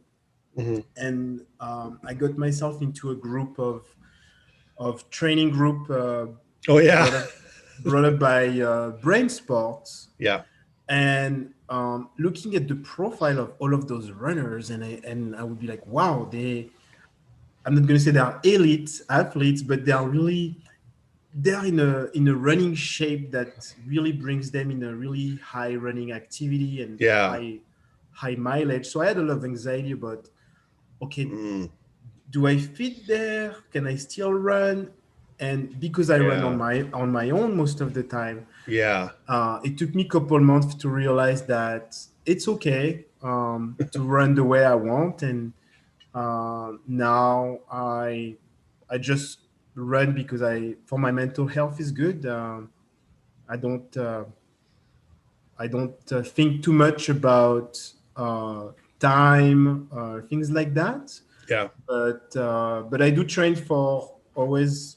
Hmm. and I got myself into a group of training group Oh yeah. brought up brought up by Brain Sports, Yeah. and looking at the profile of all of those runners, and I would be like, wow, I'm not going to say they are elite athletes, but they're in a running shape that really brings them in a really high running activity and Yeah. high mileage. So I had a lot of anxiety about, okay, Mm, do I fit there? Can I still run? And because I run yeah. on my own most of the time, Yeah. it took me a couple months to realize that it's okay to run the way I want, and now I just run because I for my mental health is good. I don't uh, I don't think too much about time things like that. Yeah. But I do train for always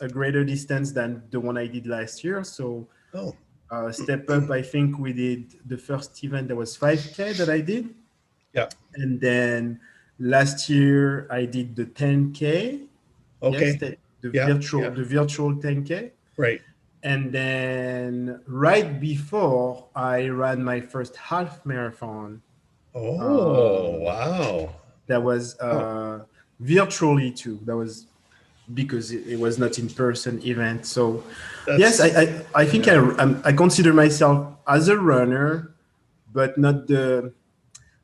a greater distance than the one I did last year. So Oh. step up, I think we did the first event that was 5K that I did, Yeah. and then last year I did the 10K. Yes, Okay. Yeah. Yeah. the virtual 10K. Right. And then right before I ran my first half marathon, Oh um, wow. that was Oh, virtually too. That was because it was not in person event. So yes, that's I think yeah. I consider myself as a runner, but not the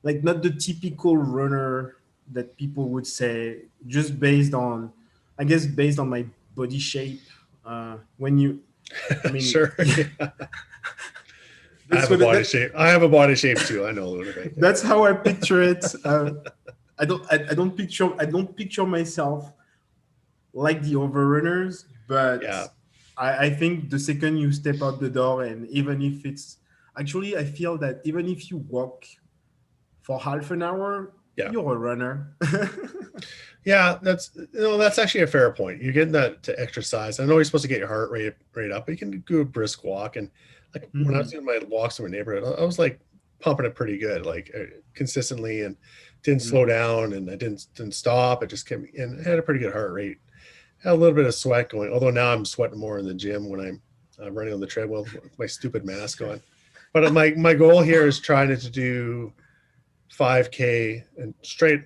not the typical runner that people would say just based on, I guess, based on my body shape. When you, I mean, Sure. Yeah. I that's have a what body shape. I have a body shape too. I know a little bit. Yeah. that's how I picture it. I don't picture myself like the overrunners, but Yeah. I think the second you step out the door, and even if it's actually, I feel that even if you walk for half an hour, Yeah. you're a runner. Yeah, that's actually a fair point. You're getting that to exercise. I know you're supposed to get your heart rate up, but you can do a brisk walk. And like when I was Mhm. doing my walks in my neighborhood, I was like pumping it pretty good, like consistently, and didn't slow Mhm. down, and I didn't stop. It just kept and I had a pretty good heart rate. Had a little bit of sweat going, although now I'm sweating more in the gym when I'm running on the treadmill with my stupid mask on. But my goal here is trying to do 5K and straight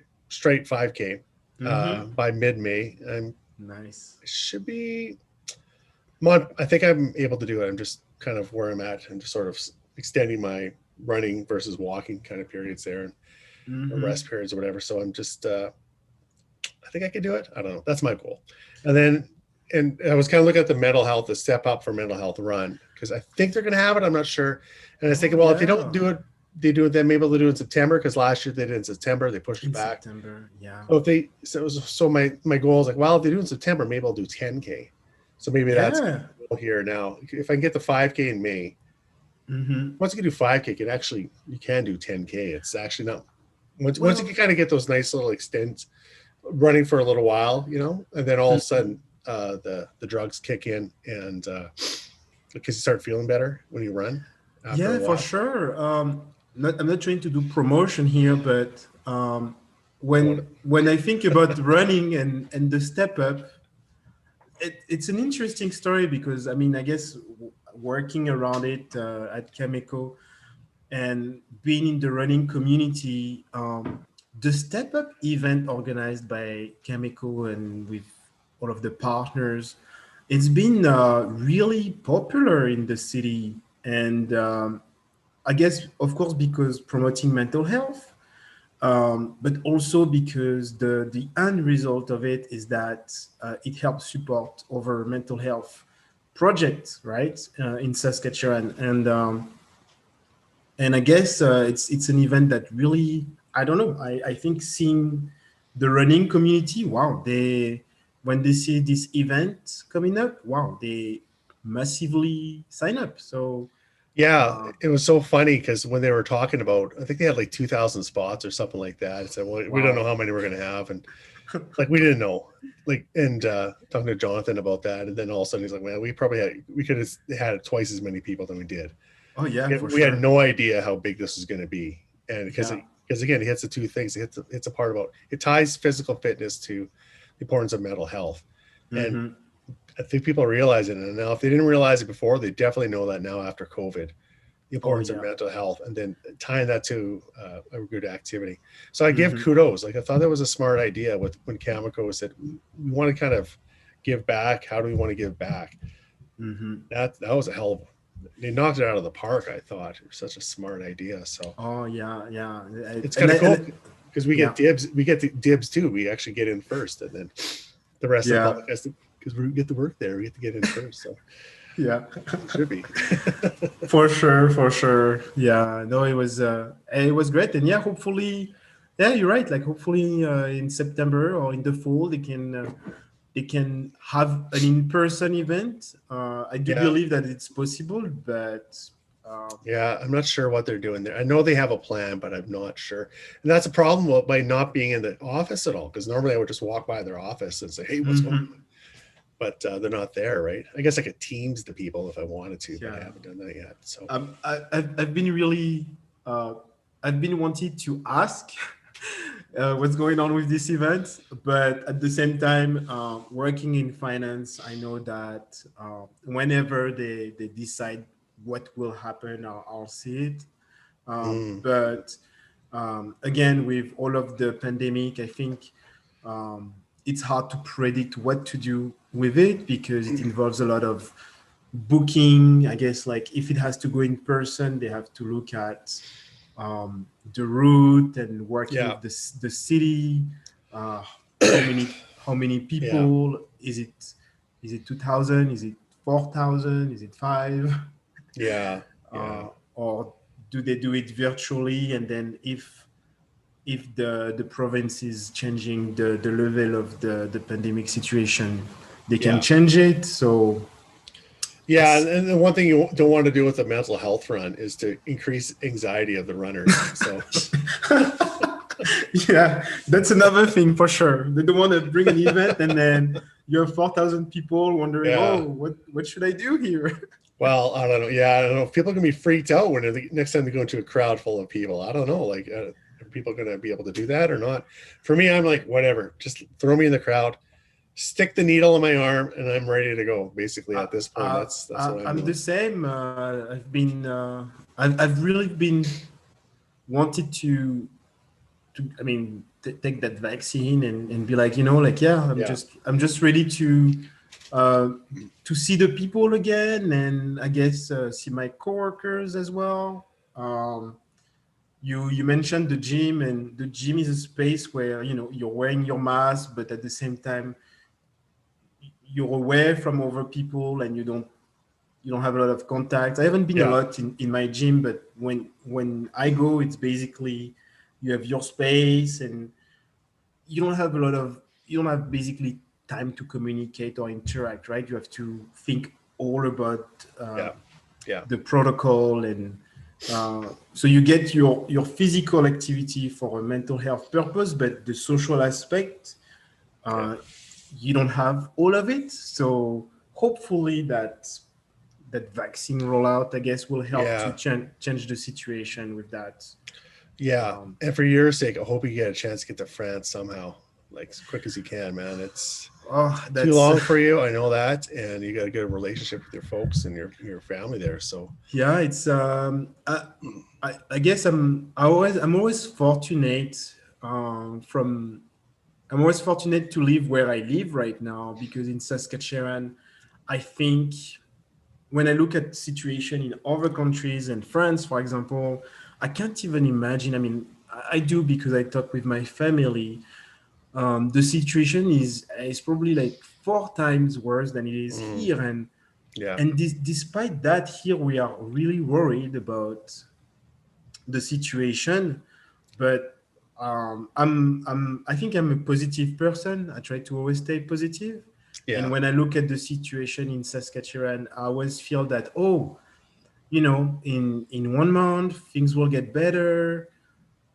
5K Mhm. by mid May. I'm Nice. should be. I think I'm able to do it. I'm just kind of where I'm at and just sort of extending my running versus walking kind of periods there, and rest Mhm. periods or whatever. So I'm just. I think I could do it. I don't know. That's my goal. And then, and I was kind of looking at the mental health, the step up for mental health run, because I think they're going to have it. I'm not sure. And I was Oh thinking, well, if they don't yeah. do it, they do it then maybe they'll do it in September, because last year they did it in September. They pushed it In back. September. Yeah. So if they so my goal is like, well, if they do it in September, maybe I'll do 10K. So maybe that's Yeah. here now. If I can get the 5K in May, Mhm. once you can do 5K, you can do 10K. It's actually not once you can Well, kind of get those nice little extents running for a little while, and then all of a sudden the drugs kick in, and because you start feeling better when you run after a yeah, for while. sure. I'm not trying to do promotion here, but I want it. when I think about running and the step up, it's an interesting story because I mean, I guess working around it at Cameco and being in the running community, the Step Up event organized by Cameco and with all of the partners, it's been really popular in the city. And I guess, of course, because promoting mental health, but also because the end result of it is that it helps support over mental health projects, right, in Saskatchewan. And I guess it's an event that really, I don't know, I think seeing the running community, wow, they when they see this event coming up, wow, they massively sign up. So Yeah, uh, it was so funny because when they were talking about, I think they had like 2,000 spots or something like that. It said, well, we don't know wow. how many we're going to have. And like, we didn't know. Like, and talking to Jonathan about that. And then all of a sudden he's like, man, we could have had twice as many people than we did. Oh yeah, for We had sure. no idea how big this was going to be. And Yeah. because again, it hits the two things. It's a part about, it ties physical fitness to the importance of mental health. And Hmm. I think people realize it. And now, if they didn't realize it before, they definitely know that now after COVID, the Oh importance of yeah. mental health, and then tying that to a good activity. So I give Hmm. kudos. Like, I thought that was a smart idea with when Cameco said we want to kind of give back. How do we want to give back? Hmm. That was a hell of. They knocked it out of the park. I thought it was such a smart idea. So Oh yeah, yeah. it's And, kind of cool and because we yeah, get dibs. We get the dibs too. We actually get in first, and then the rest of the yeah, public has to, because we get to work there. We get to get in first. So yeah. it should be. For sure, for sure. Yeah, no, it was great, and yeah, hopefully, yeah, you're right. Like hopefully, in September or in the fall, they can have an in-person event. I do Yeah. believe that it's possible, but Yeah, I'm not sure what they're doing there. I know they have a plan, but I'm not sure. And that's a problem by not being in the office at all. Because normally I would just walk by their office and say, "Hey, what's going on?" mhm, But they're not there, right? I guess I could Teams the people if I wanted to, but I yeah, haven't done that yet. So I've been really, uh, I've been wanting to ask what's going on with this event, but at the same time, working in finance, I know that whenever they decide what will happen, I'll see it. mm, But again, with all of the pandemic, I think um, it's hard to predict what to do with it because it involves a lot of booking. I guess like if it has to go in person, they have to look at the route and working yeah, with the city. Uh, how many yeah, people is it? Is it 2,000? Is it 4,000? Is it five? yeah, yeah, Or do they do it virtually? And then if the province is changing the level of the pandemic situation, they can yeah. change it. So Yeah, it's and the one thing you don't want to do with a mental health run is to increase anxiety of the runners. So yeah, that's another thing for sure. They don't want to bring an event and then you have 4,000 people wondering, oh, yeah. what should I do here? Well, I don't know. Yeah, I don't know. People can be freaked out when next time they go into a crowd full of people. I don't know. Like, are people going to be able to do that or not? For me, I'm like, whatever. Just throw me in the crowd, stick the needle in my arm, and I'm ready to go. Basically, at this point, that's what I'm I'm the doing. same. I've really been wanted to I mean take that vaccine and be like, like, yeah, Yeah, I'm just ready uh, to see the people again, and I guess see my coworkers as well. You mentioned the gym, and the gym is a space where you're wearing your mask, but at the same time you're away from other people and you don't have a lot of contacts. I haven't been a yeah, lot in my gym, but when I go, it's basically you have your space and you don't have basically time to communicate or interact, right? You have to think all about yeah, yeah, the protocol and so you get your physical activity for a mental health purpose, but the social aspect yeah, uh, you don't have all of it. So hopefully that vaccine rollout, I guess, will help to yeah, change the situation with that. yeah. Um, And for your sake, I hope you get a chance to get to France somehow, like as quick as you can, man. It's oh, too that's long for you. I know that, and you got a good relationship with your folks and your family there. So yeah, it's I guess I'm always fortunate from I'm always fortunate to live where I live right now, because in Saskatchewan, I think when I look at situation in other countries and France, for example, I can't even imagine. I mean, I do because I talk with my family. The situation is probably like 4 times worse than it is Mm, here, yeah. and despite that, here we are really worried about the situation. But I think I'm a positive person. I try to always stay positive. And Yeah. when I look at the situation in Saskatchewan, I always feel that, oh, in 1 month things will get better.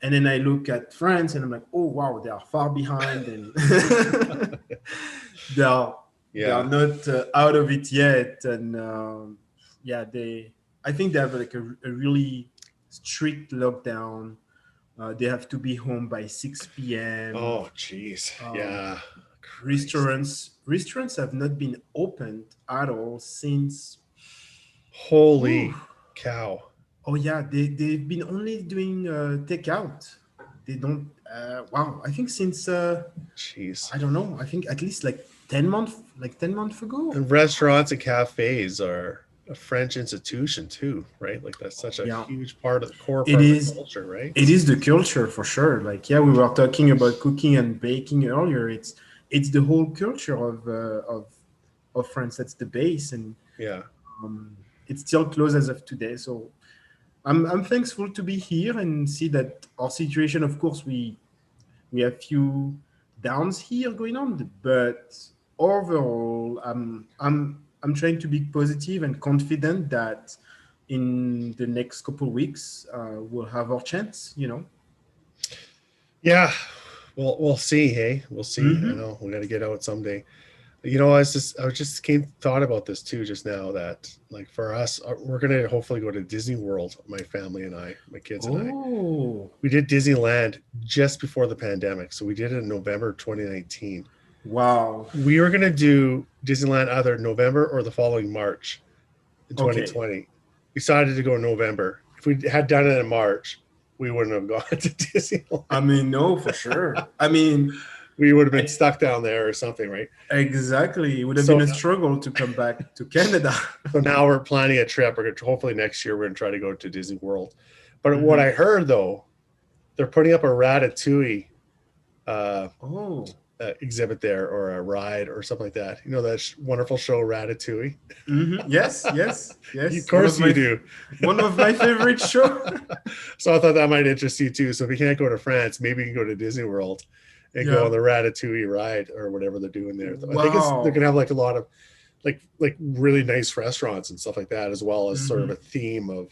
And then I look at France and I'm like, oh wow, they are far behind, and they are they are Yeah. not out of it yet. And yeah, I think they have like a really strict lockdown. They have to be home by 6 p.m. Oh, jeez. Um, Yeah. Christ. restaurants have not been opened at all since. Whew, Holy cow. oh yeah, they've been only doing takeout. They don't. Wow, I think since Jeez. I don't know. I think at least like 10 months, like 10 months ago. And restaurants and cafes are a French institution too, right? Like that's such a Yeah, huge part of the core it part of the is. culture, right? It is the culture for sure. Like yeah, we were talking about cooking and baking earlier. It's the whole culture of France. That's the base, and Yeah. it's still closed as of today. So I'm thankful to be here and see that our situation. Of course, we have few downs here going on, but overall, I'm trying to be positive and confident that in the next couple of weeks we'll have our chance. Yeah. Well, we'll see. Hey, we'll see. I Mm-hmm. know we got to get out someday. I was just came thought about this too just now that like for us, we're gonna hopefully go to Disney World. My family and I, my kids and I. Oh, We did Disneyland just before the pandemic, so we did it in November 2019. wow. We were gonna do Disneyland either November or the following March in Okay. 2020. We decided to go in November. If we had done it in March, we wouldn't have gone to I Disneyland. mean, no, for sure. I mean, We would have been I, stuck down there or something, right? exactly. It would have been So a struggle to come back to Canada. so now we're planning a trip. We're going to hopefully next year we're going to try to go to Disney World. But what Hmm. I heard though, they're putting up a Ratatouille uh, Oh. exhibit there or a ride or something like that. You know that wonderful show Ratatouille. Yes, yes, Of yes. course you do. One of my favorite show. So I thought that might interest you too. So if you can't go to France, maybe you can go to Disney World and go on Yeah. the Ratatouille ride or whatever they're doing there. I think they're gonna Wow. have like a lot of like really nice restaurants and stuff like that, as well as sort of a Hmm. theme of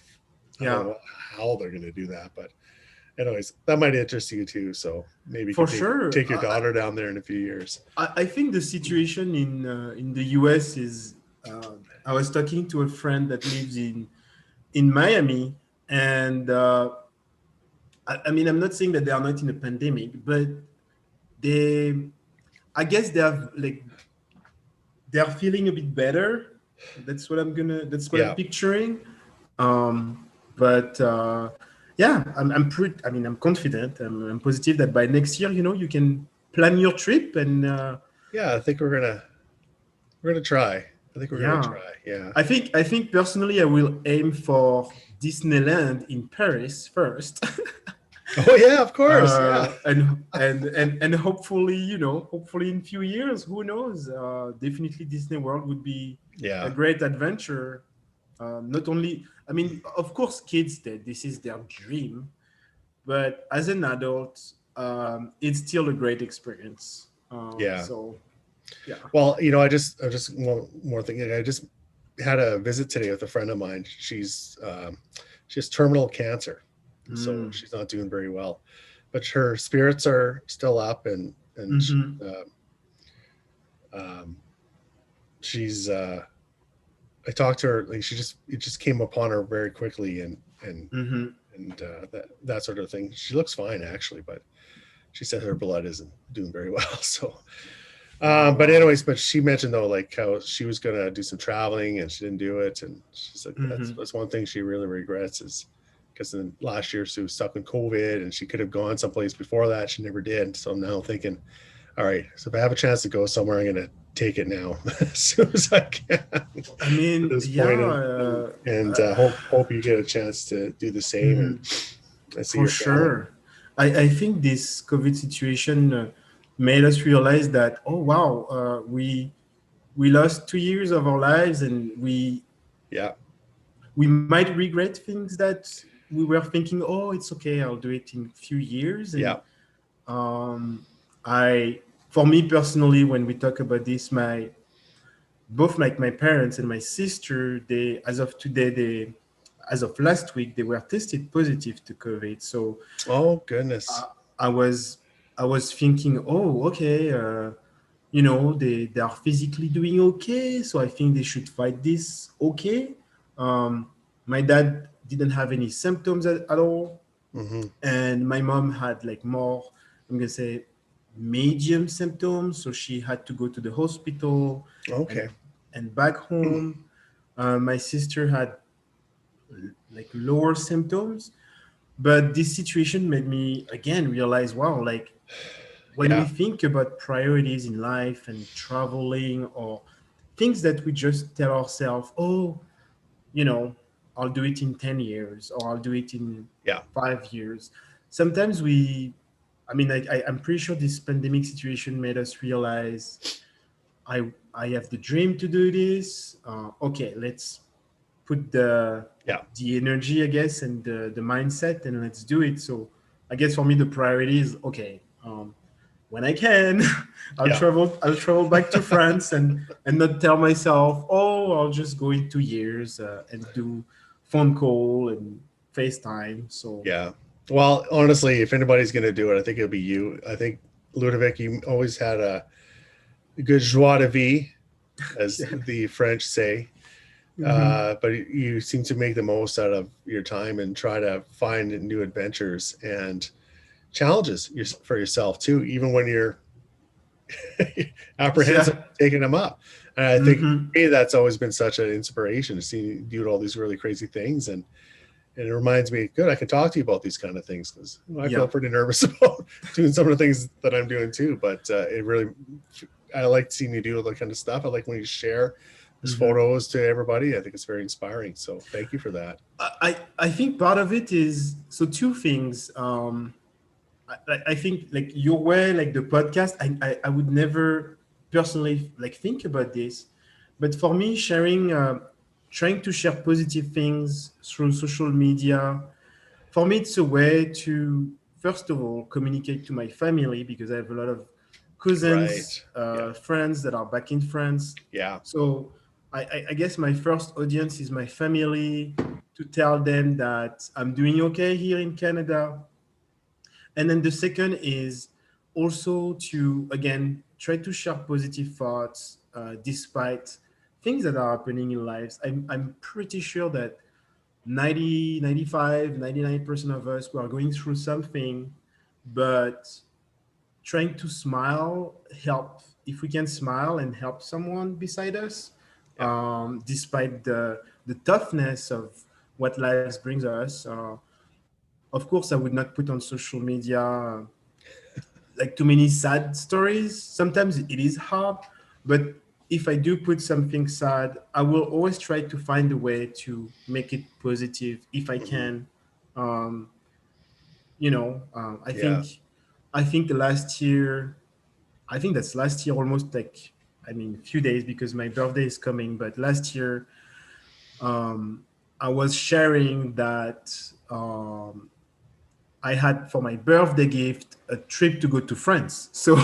I don't Yeah, know how they're gonna do that, but anyways, that might interest you too. So maybe you for could sure. take your daughter down there in a few years. I think the situation in the US is. I was talking to a friend that lives in Miami, and I mean, I'm not saying that they are not in a pandemic, but they, I guess they have like they are feeling a bit better. That's what I'm Yeah. picturing. But yeah, I'm pretty. I mean, I'm confident. I'm positive that by next year, you can plan your trip, and Yeah, I think we're gonna try. I think we're gonna yeah, try. Yeah. I think personally, I will aim for Disneyland in Paris first. Oh yeah, of course. Yeah. And hopefully, hopefully in few years, who knows, definitely Disney World would be a Yeah. great adventure. Not only, I mean, of course, kids, this is their dream, but as an adult, it's still a great experience. Yeah. So yeah. Well, I just one more thing. I just had a visit today with a friend of mine. She has terminal cancer, so Mm. she's not doing very well, but her spirits are still up, and Mm-hmm. um, she's. I talked to her. Like it just came upon her very quickly, Mm-hmm. and that sort of thing. She looks fine actually, but she said her blood isn't doing very well. So Wow, but wow. anyways, but she mentioned though, like how she was gonna do some traveling and she didn't do it, and she said Mm-hmm. that's one thing she really regrets is because then last year she was stuck in COVID and she could have gone someplace before that. She never did. So I'm now thinking, all right, so if I have a chance to go somewhere, I'm going to take it now as soon as I can at I mean, this yeah, point, and hope you get a chance to do the same mhm, and see for your family. sure. I think this COVID situation made us realize that, oh wow, we lost 2 years of our lives, and Yeah, we might regret things that we were thinking, oh, it's okay, I'll do it in a few years. And yeah, um, I, for me personally, when we talk about this, both my parents and my sister, they, as of today, as of last week, they were tested positive to COVID. So oh goodness. uh, I was I was thinking, oh, okay, they are physically doing okay, so I think they should fight this okay. Um, my dad didn't have any symptoms at all, Hmm. and my mom had like more, I'm gonna say, medium symptoms, so she had to go to the hospital and Okay. back home. My sister had like lower symptoms, but this situation made me again realize, wow, like when we Yeah, think about priorities in life and traveling or things that we just tell ourselves, oh, you know, I'll do it in 10 years or I'll do it in yeah, 5 years. Sometimes I mean, I'm pretty sure this pandemic situation made us realize I have the dream to do this. Okay, let's put yeah, the energy, I guess, and the mindset, and let's do it. So I guess for me, the priority is okay. When I can, yeah. I'll travel back to France and not tell myself, oh, I'll just go in 2 years and do phone call and FaceTime. So Yeah. Well, honestly, if anybody's going to do it, I think it'll be you. I think Ludovic, you always had a good joie de vivre, as yeah. the French say. Hmm. But you seem to make the most out of your time and try to find new adventures and challenges for yourself too, even when you're apprehensive Yeah. taking them up. And I think Hmm. for me, that's always been such an inspiration to see you do all these really crazy things. And it reminds me, good, I can talk to you about these kind of things because I feel Yeah. pretty nervous about doing some of the things that I'm doing too. But it really, I like seeing you do all that kind of stuff. I like when you share those Hmm. photos to everybody. I think it's very inspiring. So thank you for that. I think part of it is so two things. I think like your way, like the podcast, I would never personally like think about this, but for me, trying to share positive things through social media, for me, it's a way to first of all communicate to my family because I have a lot of Right. cousins, Yeah. friends that are back in France. Yeah. So I guess my first audience is my family to tell them that I'm doing okay here in Canada, and then the second is also to, again, try to share positive thoughts despite things that are happening in lives. I'm pretty sure that 90, 95, 99% of us, we are going through something, but trying to smile, help, if we can smile and help someone beside us, Yeah. despite the toughness of what life brings us. Of course, I would not put on social media like too many sad stories. Sometimes it is hard, but if I do put something sad, I will always try to find a way to make it positive if I Hmm. can. Um, Yeah. I think the last year, I think that's last year almost like, I mean, a few days because my birthday is coming, but last year um, I was sharing that I had for my birthday gift a trip to go to France. So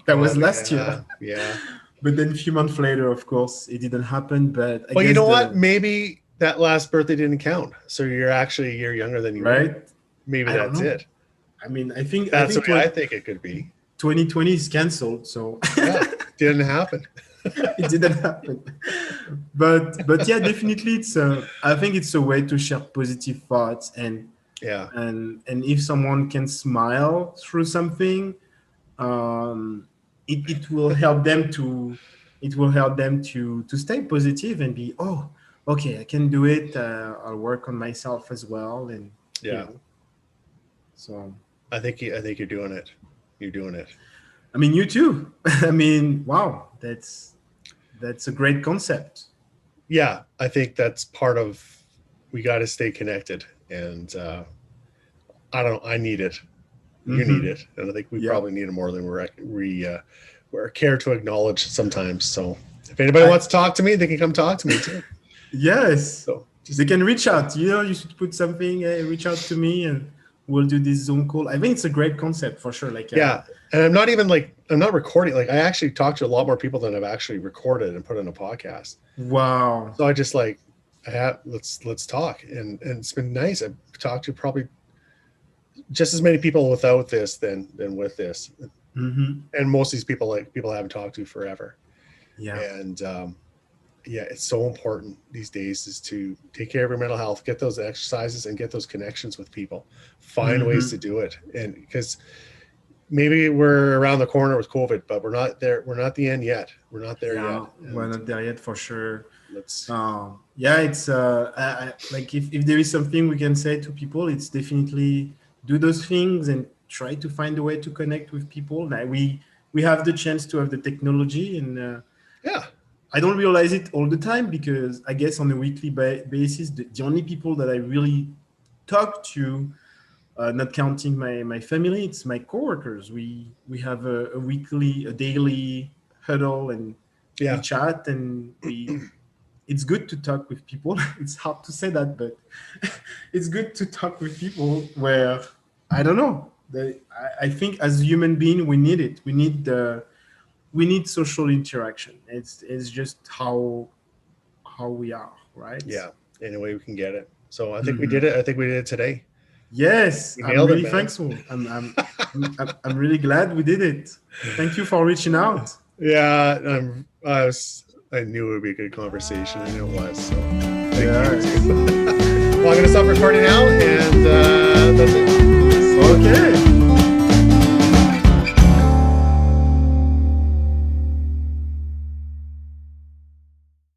that Oh, was last yeah. year. Yeah. But then a few months later, of course, it didn't happen. But I Well, you guess know what? Maybe that last birthday didn't count. So you're actually a year younger than you were. right? Maybe I don't that's know. it. I mean, I That's the think way I think it could be. 2020 is canceled, so Yeah. Didn't happen. it didn't happen. But yeah, definitely, I think it's a way to share positive thoughts Yeah. and if someone can smile through something, um, it will help them to to stay positive and be, oh, okay, I can do it. I'll work on myself as well, and Yeah. So I think you're doing it. You're doing it. I mean, you too. I mean, wow, that's a great concept. Yeah, I think that's part of. We got to stay connected, and I need it. You need it, and I think we Yeah. probably need it more than we're care to acknowledge sometimes. So, if anybody wants to talk to me, they can come talk to me too. Yes. So They can reach out. You should put something. Reach out to me, and we'll do this Zoom call. I think it's a great concept for sure. Like yeah, and I'm not recording. Like I actually talked to a lot more people than I've actually recorded and put in a podcast. Wow. So I just let's talk, and it's been nice. I've talked to probably just as many people without this than with this, and most of these people I haven't talked to forever. Yeah. And yeah, it's so important these days is to take care of your mental health, get those exercises, and get those connections with people. Find ways to do it, and because maybe we're around the corner with COVID, but we're not there. We're not the end yet. We're not there yet. We're not there yet for sure. Let's. Yeah, it's like if there is something we can say to people, it's definitely do those things and try to find a way to connect with people. Like we have the chance to have the technology, and yeah. I don't realize it all the time because I guess on a weekly basis, the only people that I really talk to, not counting my family, it's my coworkers. We have a daily huddle, and we chat, and it's good to talk with people. It's hard to say that, but it's good to talk with people where, I don't know, I think as a human being, we need it. We need social interaction. It's just how we are, right? Yeah, any way we can get it. So I think we did it. I think we did it today. Yes, I'm really thankful. I'm really glad we did it. Thank you for reaching out. Yeah, I knew it would be a good conversation, and it was. So thank you. Well, I'm going to stop recording now, and